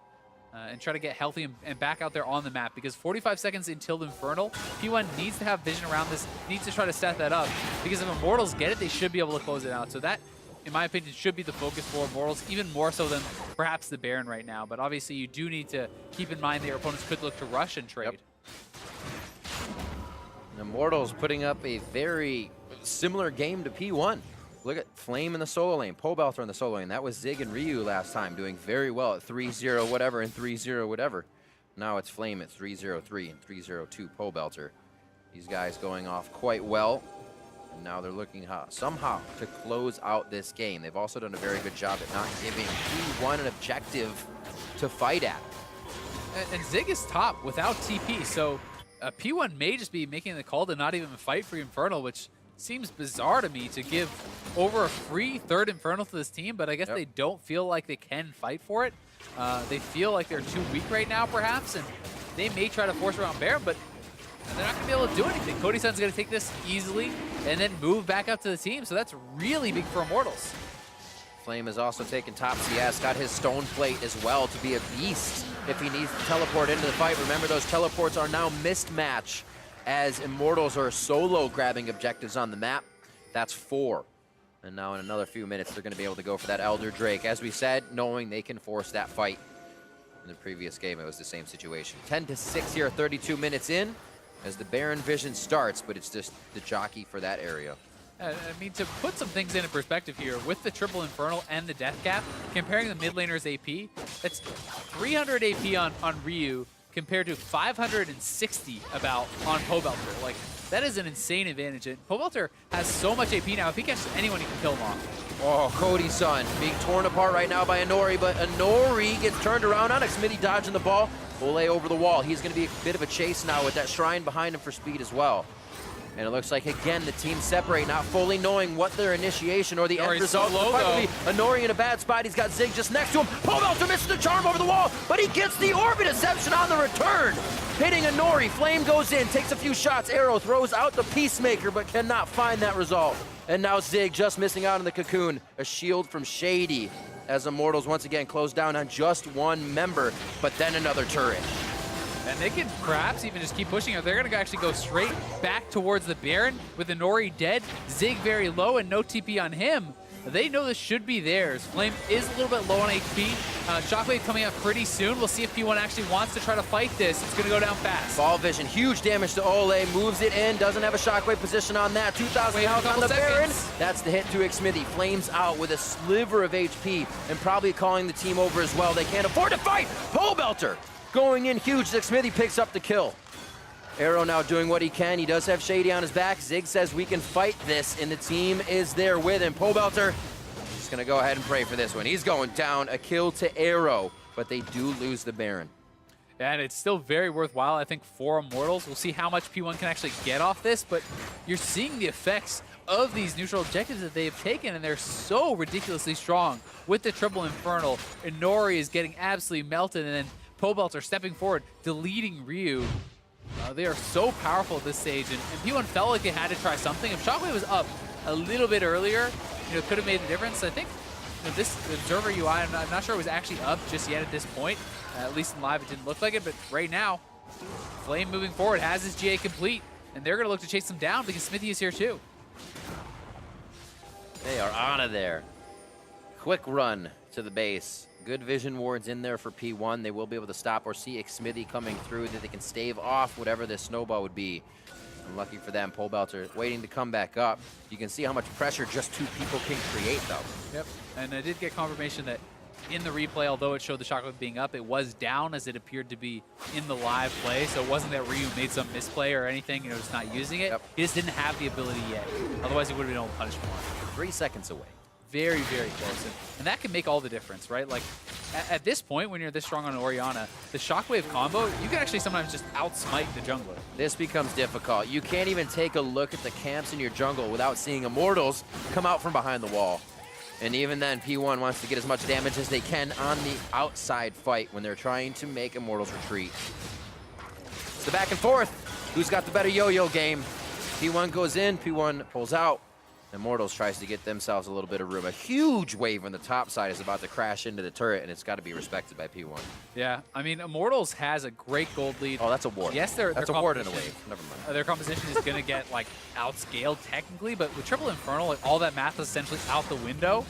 And try to get healthy and back out there on the map, because 45 seconds until the Infernal, P1 needs to have vision around this, needs to try to set that up, because if Immortals get it, they should be able to close it out. So that in my opinion, should be the focus for Immortals, even more so than perhaps the Baron right now. But obviously, you do need to keep in mind that your opponents could look to rush and trade. Yep. Immortals putting up a very similar game to P1. Look at Flame in the solo lane, Pobelter in the solo lane. That was Zig and Ryu last time, doing very well at 3-0 whatever and 3-0 whatever. Now it's Flame at 3-0-3 and 3-0-2 Pobelter. These guys going off quite well. And now they're looking somehow to close out this game. They've also done a very good job at not giving P1 an objective to fight at. And Zig is top without TP, so P1 may just be making the call to not even fight for Infernal, which seems bizarre to me to give over a free third Infernal to this team, but I guess they don't feel like they can fight for it. They feel like they're too weak right now, perhaps, and they may try to force around Baron, but they're not going to be able to do anything. Cody Sun's going to take this easily and then move back up to the team, so that's really big for Immortals. Flame has also taken top CS, got his stone plate as well to be a beast if he needs to teleport into the fight. Remember, those teleports are now mismatch as Immortals are solo grabbing objectives on the map. That's 4. And now in another few minutes, they're going to be able to go for that Elder Drake. As we said, knowing they can force that fight. In the previous game, it was the same situation. 10-6 here, 32 minutes in, as the Baron Vision starts, but it's just the jockey for that area. I mean, to put some things into perspective here, with the triple Infernal and the Death Cap, comparing the mid laner's AP, that's 300 AP on Ryu compared to 560 about on Pobelter. Like, that is an insane advantage. And Pobelter has so much AP now, if he catches anyone, he can kill him off. Oh, Cody's son being torn apart right now by Inori, but Inori gets turned around on it. Smithy dodging the ball. Ole over the wall. He's going to be a bit of a chase now with that Shrine behind him for speed as well. And it looks like, again, the team separate, not fully knowing what their initiation or the end result will be. Inori in a bad spot. He's got Zig just next to him. Pobelter misses the charm over the wall, but he gets the Orbit Deception on the return. Hitting Inori. Flame goes in, takes a few shots. Arrow throws out the Peacemaker, but cannot find that result. And now Zig just missing out on the Cocoon. A shield from Shady as Immortals once again close down on just one member, but then another turret. And they can perhaps even just keep pushing it. They're going to actually go straight back towards the Baron with Inori dead, Zig very low, and no TP on him. They know this should be theirs. Flame is a little bit low on HP. Shockwave coming up pretty soon. We'll see if P1 actually wants to try to fight this. It's going to go down fast. Ball Vision, huge damage to Ole, moves it in, doesn't have a Shockwave position on that. 2,000 health on the Baron. That's the hit to Xmithy. Flames out with a sliver of HP and probably calling the team over as well. They can't afford to fight. Pobelter going in huge. Xmithy picks up the kill. Arrow now doing what he can. He does have Shady on his back. Zig says we can fight this, and the team is there with him. Pobelter just going to go ahead and pray for this one. He's going down. A kill to Arrow, but they do lose the Baron. And it's still very worthwhile, I think, for Immortals. We'll see how much P1 can actually get off this, but you're seeing the effects of these neutral objectives that they've taken, and they're so ridiculously strong. With the triple Infernal, Inori is getting absolutely melted, and then Pobelter stepping forward, deleting Ryu. They are so powerful at this stage, and P1 felt like they had to try something. If Shockwave was up a little bit earlier, it could have made the difference. I think this Observer UI, I'm not sure it was actually up just yet at this point. At least in live, it didn't look like it, but right now, Flame moving forward has his GA complete, and they're going to look to chase them down because Smithy is here too. They are out of there. Quick run to the base. Good vision wards in there for P1. They will be able to stop or see Xmithy coming through that they can stave off whatever this snowball would be. Unlucky for them, Pobelter waiting to come back up. You can see how much pressure just 2 people can create, though. Yep, and I did get confirmation that in the replay, although it showed the Shockwave being up, it was down as it appeared to be in the live play. So it wasn't that Ryu made some misplay or anything, just not using it. Yep. He just didn't have the ability yet. Otherwise, he would have been able to punish more. 3 seconds away. Very, very close. And that can make all the difference, right? Like, at this point, when you're this strong on Orianna, the Shockwave combo, you can actually sometimes just outsmite the jungler. This becomes difficult. You can't even take a look at the camps in your jungle without seeing Immortals come out from behind the wall. And even then, P1 wants to get as much damage as they can on the outside fight when they're trying to make Immortals retreat. It's the back and forth. Who's got the better yo-yo game? P1 goes in, P1 pulls out. Immortals tries to get themselves a little bit of room. A huge wave on the top side is about to crash into the turret, and it's got to be respected by P1. Yeah, I mean, Immortals has a great gold lead. Oh, that's a ward. Yes, that's a ward in a wave. Never mind. Their composition is going to get like outscaled technically, but with Triple Infernal, like, all that math is essentially out the window.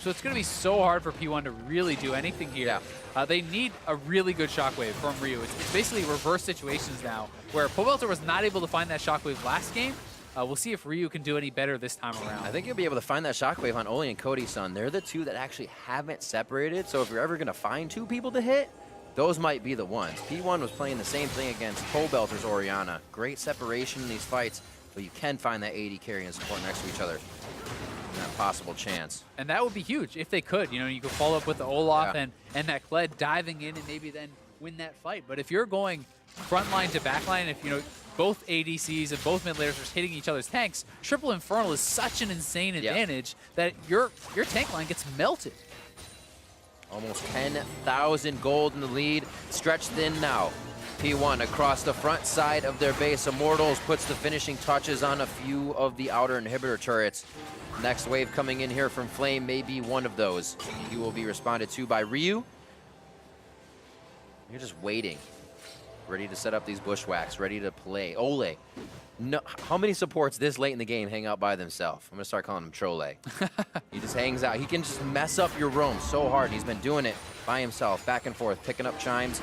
So it's going to be so hard for P1 to really do anything here. Yeah. They need a really good shockwave from Ryu. It's basically reverse situations now, where Pobelter was not able to find that shockwave last game. We'll see if Ryu can do any better this time around. I think you'll be able to find that shockwave on Oli and Cody-san. They're the two that actually haven't separated, so if you're ever going to find two people to hit, those might be the ones. P1 was playing the same thing against Pobelter's Orianna. Great separation in these fights, but you can find that AD carry and support next to each other. That possible chance. And that would be huge if they could. You know, you could follow up with the Olaf and that Kled diving in and maybe then win that fight. But if you're going front line to back line, if, you know, both ADCs and both mid laners are hitting each other's tanks, Triple Infernal is such an insane advantage that your tank line gets melted. Almost 10,000 gold in the lead. Stretched thin now. P1 across the front side of their base. Immortals puts the finishing touches on a few of the outer inhibitor turrets. Next wave coming in here from Flame may be one of those. He will be responded to by Ryu. You're just waiting. Ready to set up these bushwhacks, ready to play. Ole. No, how many supports this late in the game hang out by themselves? I'm going to start calling him Trole. He just hangs out. He can just mess up your roam so hard. He's been doing it by himself, back and forth, picking up chimes,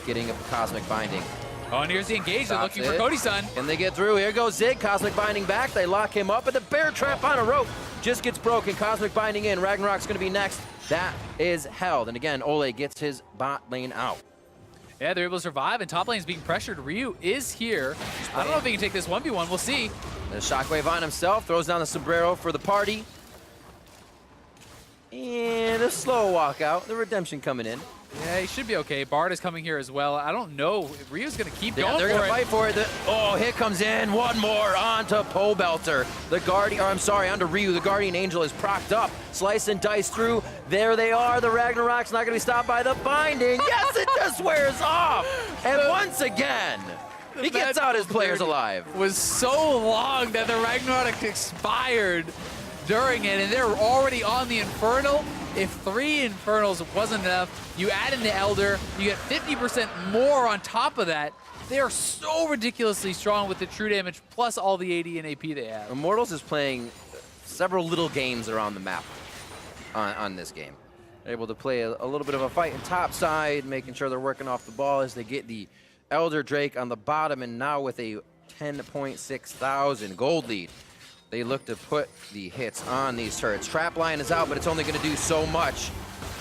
getting a cosmic binding. Oh, and here's the engage. They're looking for Cody-san. Can they get through? Here goes Zig. Cosmic binding back. They lock him up, but the bear trap on a rope just gets broken. Cosmic binding in. Ragnarok's going to be next. That is held. And again, Ole gets his bot lane out. Yeah, they're able to survive, and top lane is being pressured. Ryu is here. I don't know if he can take this 1v1. We'll see. The shockwave on himself. Throws down the sombrero for the party. And a slow walkout. The redemption coming in. Yeah, he should be okay. Bard is coming here as well. I don't know if Ryu's going to keep going they're for gonna it. fight for it. Oh, hit comes in. One more onto Pobelter. The Guardian, or I'm sorry, onto Ryu. The Guardian Angel is propped up. Slice and dice through. There they are. The Ragnarok's not going to be stopped by the binding. Yes, it just wears off. And once again, he gets out his players alive. Was so long that the Ragnarok expired during it, and they're already on the Infernal. If 3 Infernals wasn't enough, you add in the Elder, you get 50% more on top of that. They are so ridiculously strong with the true damage plus all the AD and AP they have. Immortals is playing several little games around the map on this game. They're able to play a little bit of a fight in top side, making sure they're working off the ball as they get the Elder Drake on the bottom, and now with a 10.6 thousand gold lead. They look to put the hits on these turrets. Trap line is out, but it's only going to do so much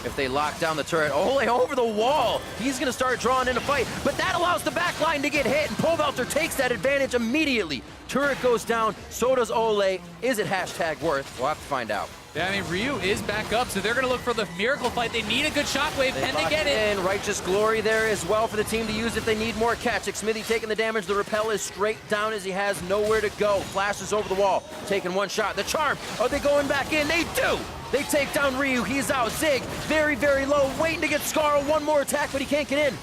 if they lock down the turret. Ole over the wall. He's going to start drawing in a fight, but that allows the back line to get hit, and Pobelter takes that advantage immediately. Turret goes down, so does Ole. Is it hashtag worth? We'll have to find out. Yeah, I mean, Ryu is back up, so they're going to look for the miracle fight. They need a good shockwave, and they get it. And Righteous Glory there as well for the team to use if they need more catch. Smithy taking the damage. The repel is straight down as he has nowhere to go. Flashes over the wall, taking one shot. The charm, are they going back in? They do! They take down Ryu. He's out. Zig, very, very low, waiting to get Scar. One more attack, but he can't get in.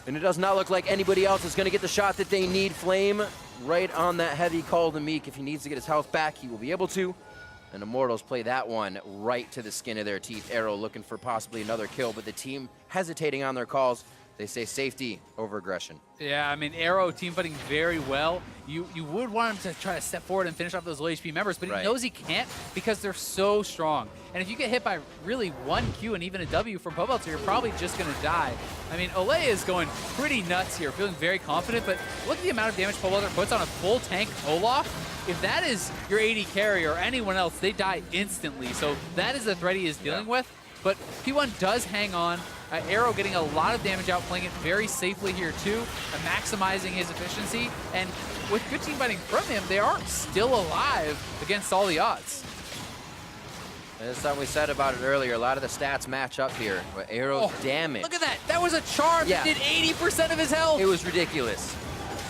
And it does not look like anybody else is going to get the shot that they need. Flame right on that heavy call to Meek. If he needs to get his health back, he will be able to. And Immortals play that one right to the skin of their teeth. Arrow looking for possibly another kill, but the team hesitating on their calls. They say safety over aggression. Yeah, I mean, Arrow team fighting very well. You would want him to try to step forward and finish off those low HP members, but he knows he can't because they're so strong. And if you get hit by really one Q and even a W from Pobelter, you're probably just going to die. I mean, Ole is going pretty nuts here, feeling very confident, but look at the amount of damage Pobelter puts on a full tank Olaf. If that is your AD carry or anyone else, they die instantly. So that is the threat he is dealing with. But P1 does hang on. Arrow getting a lot of damage out, playing it very safely here too, maximizing his efficiency. And with good team fighting from him, they are still alive against all the odds. That's something we said about it earlier. A lot of the stats match up here. But Arrow's damage. Look at that. That was a charm that did 80% of his health. It was ridiculous.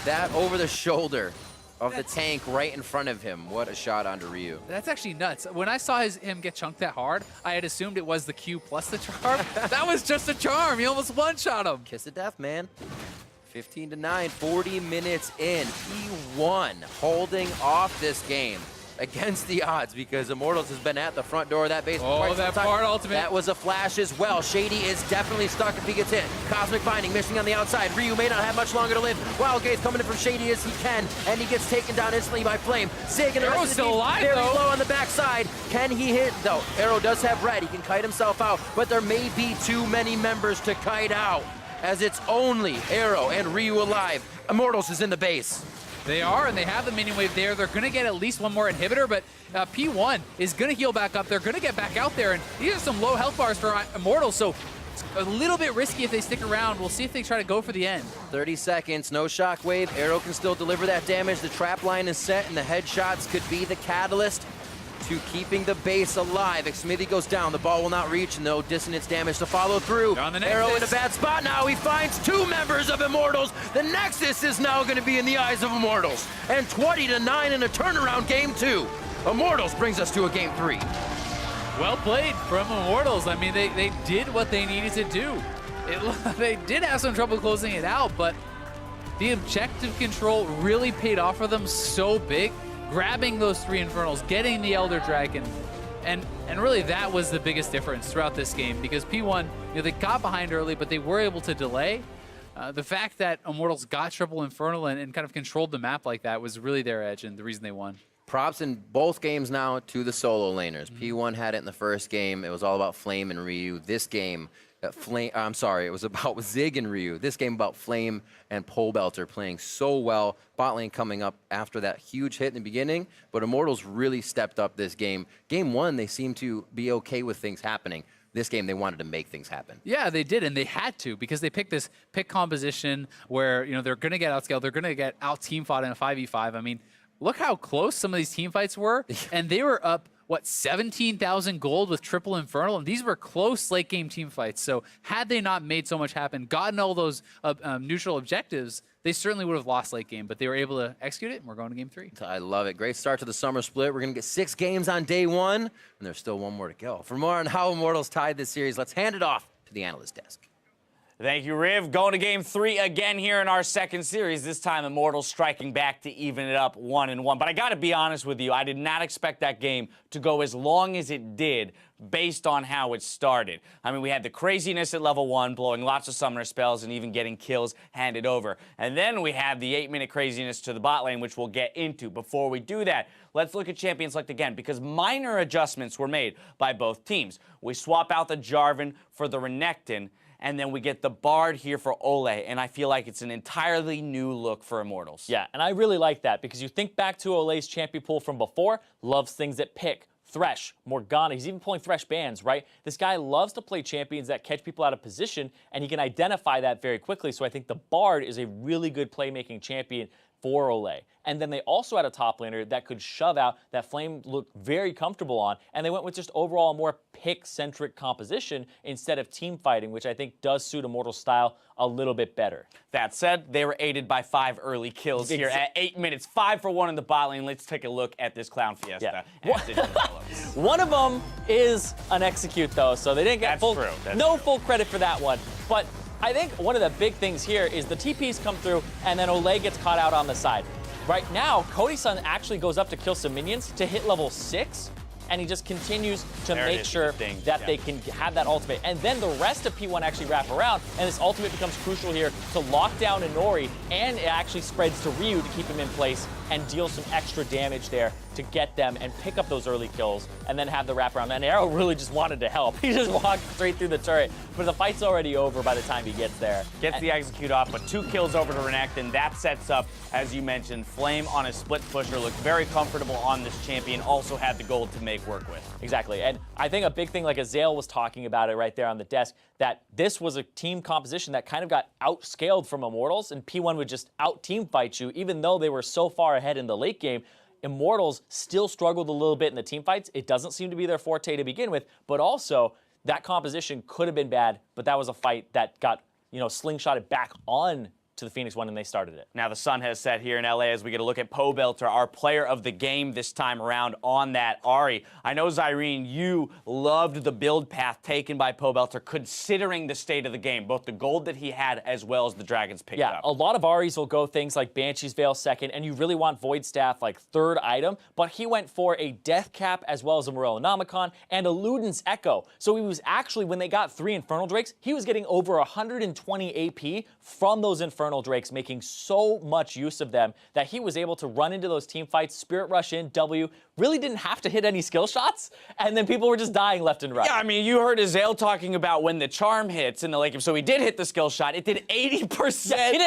That over the shoulder of the tank right in front of him. What a shot onto Ryu. That's actually nuts. When I saw him get chunked that hard, I had assumed it was the Q plus the charm. That was just a charm. He almost one-shot him. Kiss of death, man. 15-9, 40 minutes in. P1 holding off this game. against the odds because Immortals has been at the front door of that base for Oh, quite some that time. Bard ultimate. That was a flash as well. Shady is definitely stuck if he gets hit. Cosmic Binding missing on the outside. Ryu may not have much longer to live. Wild Gaze coming in from Shady as he can, and he gets taken down instantly by Flame. Sig and the Arrow's rest of the still team alive, very though. low on the backside. Can he hit? Though Arrow does have red. He can kite himself out, but there may be too many members to kite out as it's only Arrow and Ryu alive. Immortals is in the base. They are, and they have the minion wave there. They're going to get at least one more inhibitor, but P1 is going to heal back up. They're going to get back out there, and these are some low health bars for Immortals, so it's a little bit risky if they stick around. We'll see if they try to go for the end. 30 seconds, no shockwave. Arrow can still deliver that damage. The trap line is set, and the headshots could be the catalyst to keeping the base alive. Xmithy goes down, the ball will not reach, and no dissonance damage to follow through. On the Arrow in a Nexus. bad spot now. He finds 2 members of Immortals. The Nexus is now going to be in the eyes of Immortals. And 20-9 in a turnaround game 2. Immortals brings us to a game 3. Well played from Immortals. I mean, they did what they needed to do. They did have some trouble closing it out, but the objective control really paid off for them so big. Grabbing those 3 Infernals, getting the Elder Dragon, and really that was the biggest difference throughout this game because P1, they got behind early, but they were able to delay. The fact that Immortals got triple Infernal and kind of controlled the map like that was really their edge and the reason they won. Props in both games now to the solo laners. P1 had it in the first game. It was all about Flame and Ryu. This game, it was about Zig and Ryu. This game about Flame and Pole Belter playing so well. Bot lane coming up after that huge hit in the beginning, but Immortals really stepped up this game. Game 1, they seemed to be okay with things happening. This game, they wanted to make things happen. Yeah, they did, and they had to because they picked this pick composition where they're going to get outscaled, they're going to get out team fought in a 5v5. I mean, look how close some of these team fights were, and they were up, 17,000 gold with triple Infernal, and these were close late game team fights. So had they not made so much happen, gotten all those neutral objectives, they certainly would have lost late game, but they were able to execute it, and we're going to game 3. I love it. Great start to the summer split. We're going to get 6 games on day 1, and there's still 1 more to go. For more on how Immortals tied this series, let's hand it off to the analyst desk. Thank you, Riv. Going to game 3 again here in our second series. This time, Immortals striking back to even it up 1-1. But I got to be honest with you, I did not expect that game to go as long as it did based on how it started. I mean, we had the craziness at level 1, blowing lots of summoner spells and even getting kills handed over. And then we have the 8-minute craziness to the bot lane, which we'll get into. Before we do that, let's look at Champion Select again, because minor adjustments were made by both teams. We swap out the Jarvan for the Renekton, and then we get the Bard here for Ole, and I feel like it's an entirely new look for Immortals. Yeah, and I really like that because you think back to Ole's champion pool from before, loves things that pick, Thresh, Morgana, he's even pulling Thresh bans, right? This guy loves to play champions that catch people out of position, and he can identify that very quickly, so I think the Bard is a really good playmaking champion for Ole. And then they also had a top laner that could shove out that Flame looked very comfortable on, and they went with just overall a more pick-centric composition instead of team fighting, which I think does suit Immortal's style a little bit better. That said, they were aided by 5 early kills here at 8 minutes. 5 for 1 in the bot lane. Let's take a look at this Clown Fiesta. Yeah. as it develops. One of them is an execute, though, so they didn't get That's full credit for that one. But I think one of the big things here is the TPs come through, and then Ole gets caught out on the side. Right now, Cody-san actually goes up to kill some minions to hit level 6, and he just continues to make sure that they can have that ultimate. And then the rest of P1 actually wrap around, and this ultimate becomes crucial here to lock down Inori, and it actually spreads to Ryu to keep him in place and deal some extra damage there to get them and pick up those early kills and then have the wraparound. And Arrow really just wanted to help. He just walked straight through the turret, but the fight's already over by the time he gets there. Gets the execute off, but 2 kills over to Renekton. That sets up, as you mentioned, Flame on a split pusher. Looked very comfortable on this champion. Also had the gold to make work with. Exactly. And I think a big thing, like Azale was talking about it right there on the desk, that this was a team composition that kind of got outscaled from Immortals, and P1 would just out-team fight you, even though they were so far ahead in the late game. Immortals still struggled a little bit in the team fights. It doesn't seem to be their forte to begin with, but also that composition could have been bad, but that was a fight that got, slingshotted back on to the Phoenix One, and they started it. Now the sun has set here in LA as we get a look at Pobelter, our player of the game this time around on that Ahri. I know, Zyrene, you loved the build path taken by Pobelter, considering the state of the game, both the gold that he had as well as the dragons picked up. Yeah, a lot of Ahris will go things like Banshee's Veil second, and you really want Void Staff like third item, but he went for a Death Cap as well as a Morellonomicon and a Luden's Echo. So he was actually, when they got 3 Infernal Drakes, he was getting over 120 AP from those Infernal Drakes, making so much use of them that he was able to run into those team fights, Spirit Rush in, W, really didn't have to hit any skill shots, and then people were just dying left and right. Yeah, I mean, you heard Azael talking about when the charm hits in the late game, so he did hit the skill shot. It did 80%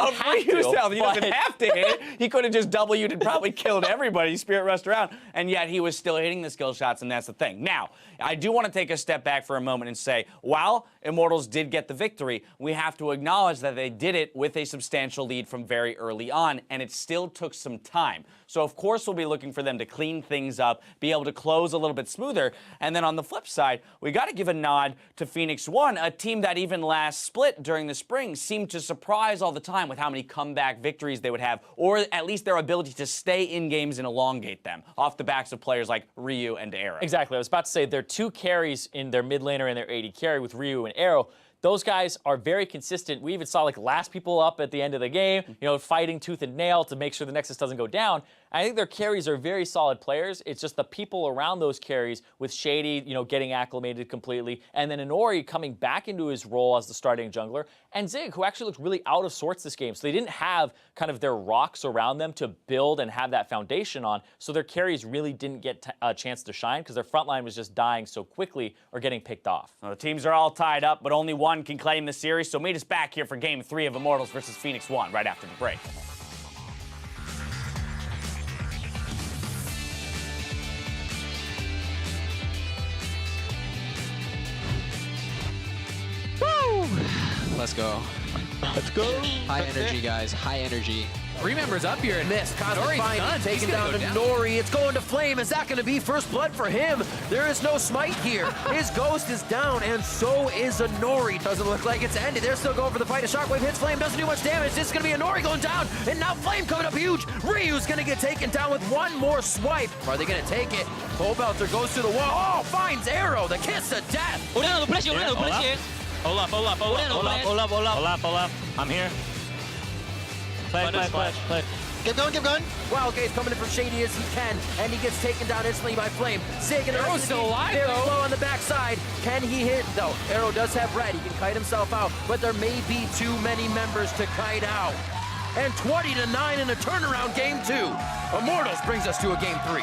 of Ryu's health. He doesn't have to hit it. He could have just W'd and probably killed everybody, Spirit Rushed around, and yet he was still hitting the skill shots, and that's the thing. Now, I do want to take a step back for a moment and say, while Immortals did get the victory, we have to acknowledge that they did it with a substantial lead from very early on, and it still took some time. So, of course, we'll be looking for them to clean things up, be able to close a little bit smoother, and then on the flip side, we got to give a nod to Phoenix One, a team that even last split during the spring seemed to surprise all the time with how many comeback victories they would have, or at least their ability to stay in games and elongate them off the backs of players like Ryu and Arrow. Exactly. I was about to say their 2 carries in their mid laner and their AD carry with Ryu and Arrow. Those guys are very consistent. We even saw like last people up at the end of the game, you know, fighting tooth and nail to make sure the Nexus doesn't go down. I think their carries are very solid players. It's just the people around those carries with Shady, you know, getting acclimated completely, and then Inori coming back into his role as the starting jungler, and Zig, who actually looked really out of sorts this game. So they didn't have kind of their rocks around them to build and have that foundation on, so their carries really didn't get a chance to shine because their front line was just dying so quickly or getting picked off. Well, the teams are all tied up, but only one can claim the series, so meet us back here for Game 3 of Immortals versus Phoenix One right after the break. Let's go. Let's go. High energy, guys. High energy. 3 members up here. And Missed. Nori's Cosmic done. taken He's down gonna to go down. Nori. It's going to Flame. Is that going to be first blood for him? There is no smite here. His ghost is down, and so is a Nori. Doesn't look like it's ended. They're still going for the fight. A shockwave hits Flame. Doesn't do much damage. This is going to be a Nori going down, and now Flame coming up huge. Ryu's going to get taken down with one more swipe. Are they going to take it? Pobelter goes to the wall. Oh, finds Arrow. The kiss of death. Hold up. I'm here. Play. Keep going. Wildgate's coming in from Shady as he can, and he gets taken down instantly by Flame. Sig and Arrow's still alive, very though. low on the backside. Can he hit? No, Arrow does have red. He can kite himself out, but there may be too many members to kite out. And 20-9 in a turnaround game 2. Immortals brings us to a game 3.